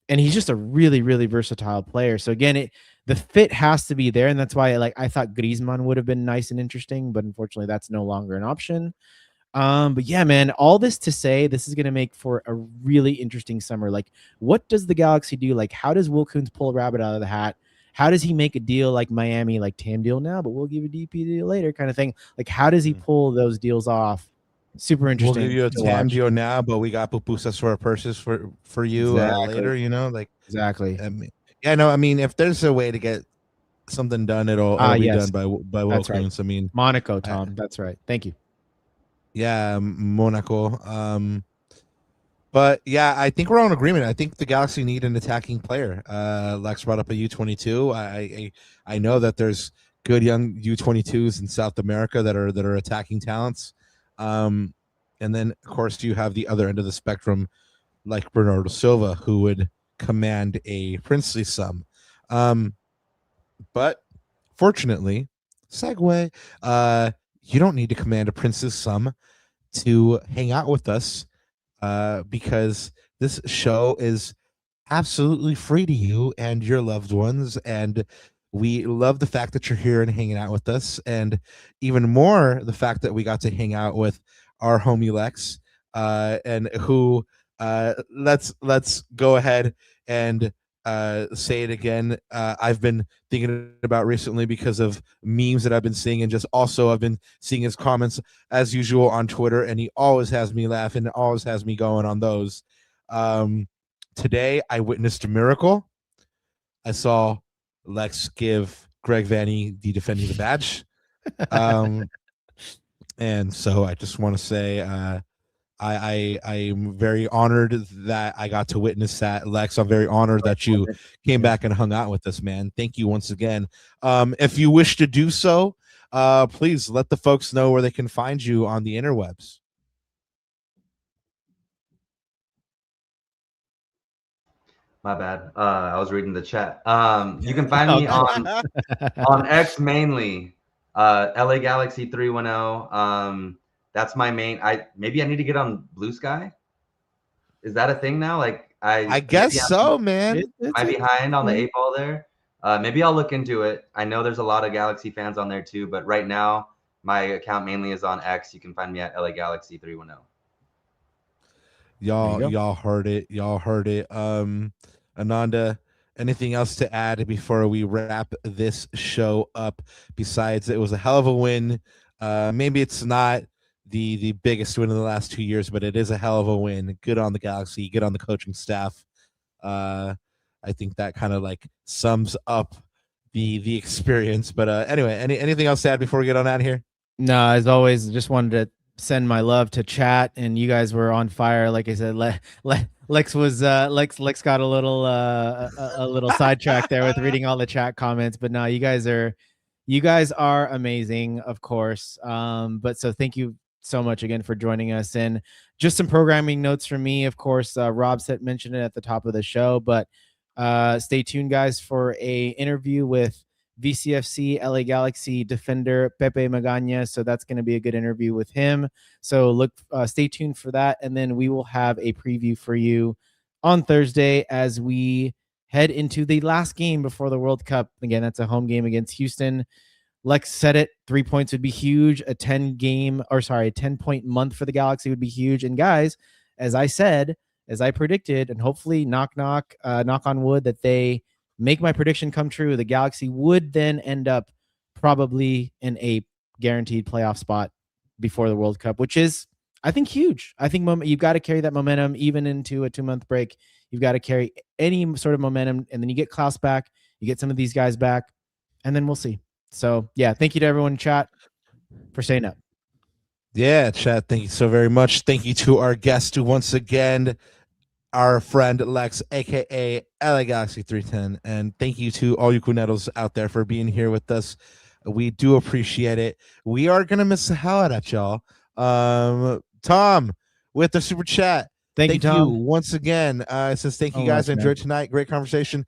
And he's just a really, really versatile player. So again, the fit has to be there. And that's why I thought Griezmann would have been nice and interesting, but unfortunately that's no longer an option. But yeah, man, all this to say, this is going to make for a really interesting summer. Like, what does the Galaxy do? Like, how does Will Kuntz pull a rabbit out of the hat? How does he make a deal like Miami, like TAM deal now, but we'll give you a DP deal later kind of thing? Like, how does he pull those deals off? Super interesting. We'll give you a TAM deal now, but we got pupusas for our purses for you later, like. Exactly. Yeah, no, I mean, if there's a way to get something done, it'll be done by Will Kuntz. Right. I mean, Monaco, Tom. That's right. Thank you. Yeah, Monaco. But yeah, I think we're all in agreement. I think the Galaxy need an attacking player. Lex brought up a U22. I know that there's good young U22s in South America that are attacking talents. And then of course you have the other end of the spectrum, like Bernardo Silva, who would command a princely sum. But fortunately, segue, you don't need to command a princely sum to hang out with us, because this show is absolutely free to you and your loved ones, and we love the fact that you're here and hanging out with us, and even more the fact that we got to hang out with our homie Lex, and who let's go ahead and say it again. I've been thinking about recently because of memes that I've been seeing, and just also I've been seeing his comments as usual on Twitter, and he always has me laughing, always has me going on those. Today I witnessed a miracle. I saw Lex give Greg Vanney the defending the badge. And so I just want to say I'm very honored that I got to witness that, Lex. I'm very honored that you came back and hung out with us, man. Thank you once again. If you wish to do so, please let the folks know where they can find you on the interwebs. My bad. I was reading the chat. You can find me on X mainly. LAGalaxy310. That's my main. Maybe I need to get on Blue Sky. Is that a thing now? Like I guess so, man. Am I behind on the 8 ball there? Maybe I'll look into it. I know there's a lot of Galaxy fans on there too, but right now my account mainly is on X. You can find me at LAGalaxy310. Y'all heard it. Y'all heard it. Ananda, anything else to add before we wrap this show up? Besides, it was a hell of a win. Maybe it's not the biggest win in the last 2 years, but it is a hell of a win. Good on the Galaxy, good on the coaching staff. I think that kind of like sums up the experience. But anyway, anything else to add before we get on out of here? No, as always, just wanted to send my love to chat, and you guys were on fire. Like I said, Lex was Lex got a little sidetracked there with reading all the chat comments. But no, you guys are amazing, of course. But so thank you so much again for joining us. And just some programming notes from me, of course. Rob mentioned it at the top of the show, but stay tuned, guys, for a interview with VCFC LA Galaxy defender Pepe Magana. So that's going to be a good interview with him. So stay tuned for that. And then we will have a preview for you on Thursday as we head into the last game before the World Cup. Again, that's a home game against Houston. Lex said it, 3 points would be huge. A 10-point month for the Galaxy would be huge. And guys, as I said, as I predicted, and hopefully knock on wood that they make my prediction come true, the Galaxy would then end up probably in a guaranteed playoff spot before the World Cup, which is, I think, huge. I think you've got to carry that momentum even into a 2-month break. You've got to carry any sort of momentum, and then you get Klaus back, you get some of these guys back, and then we'll see. So, yeah, thank you to everyone in chat for staying up. Yeah, chat, thank you so very much. Thank you to our guest once again, our friend Lex, aka LAGalaxy310, and thank you to all you Cuneros out there for being here with us. We do appreciate it. We are gonna miss the hell out of y'all. Tom with the super chat. Thank you, Tom. once again. It says thank you guys. I enjoyed tonight. Great conversation,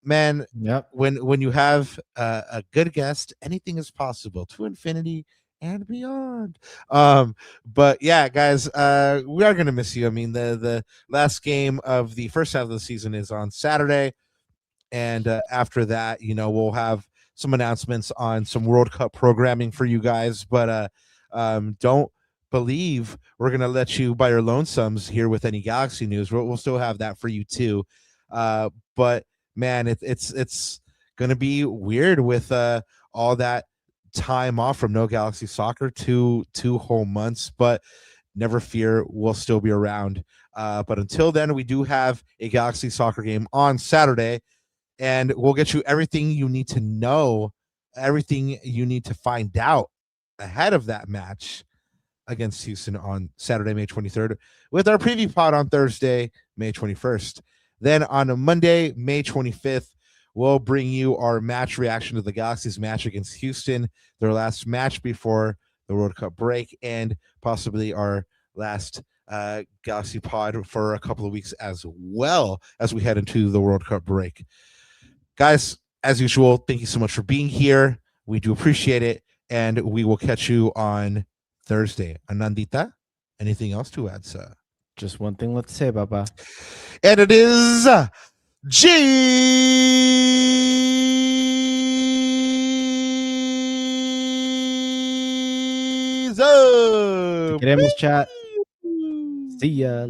man. Yep. When you have a good guest, anything is possible to infinity and beyond. But yeah, guys, we are gonna miss you. I mean, the last game of the first half of the season is on Saturday, and after that, we'll have some announcements on some World Cup programming for you guys. But don't believe we're gonna let you by your lonesomes here with any Galaxy news. We'll still have that for you too. But man, it's gonna be weird with all that time off from no Galaxy soccer, two whole months, but never fear, we'll still be around. But until then, we do have a Galaxy soccer game on Saturday, and we'll get you everything you need to know, everything you need to find out ahead of that match against Houston on Saturday, May 23rd, with our preview pod on Thursday, May 21st. Then on a Monday, May 25th, we'll bring you our match reaction to the Galaxy's match against Houston, their last match before the World Cup break, and possibly our last Galaxy pod for a couple of weeks as well as we head into the World Cup break. Guys, as usual, thank you so much for being here. We do appreciate it, and we will catch you on Thursday. Anandita, anything else to add, sir? Just one thing left to say, Papa. And it is Jesus. Queremos chat. See ya.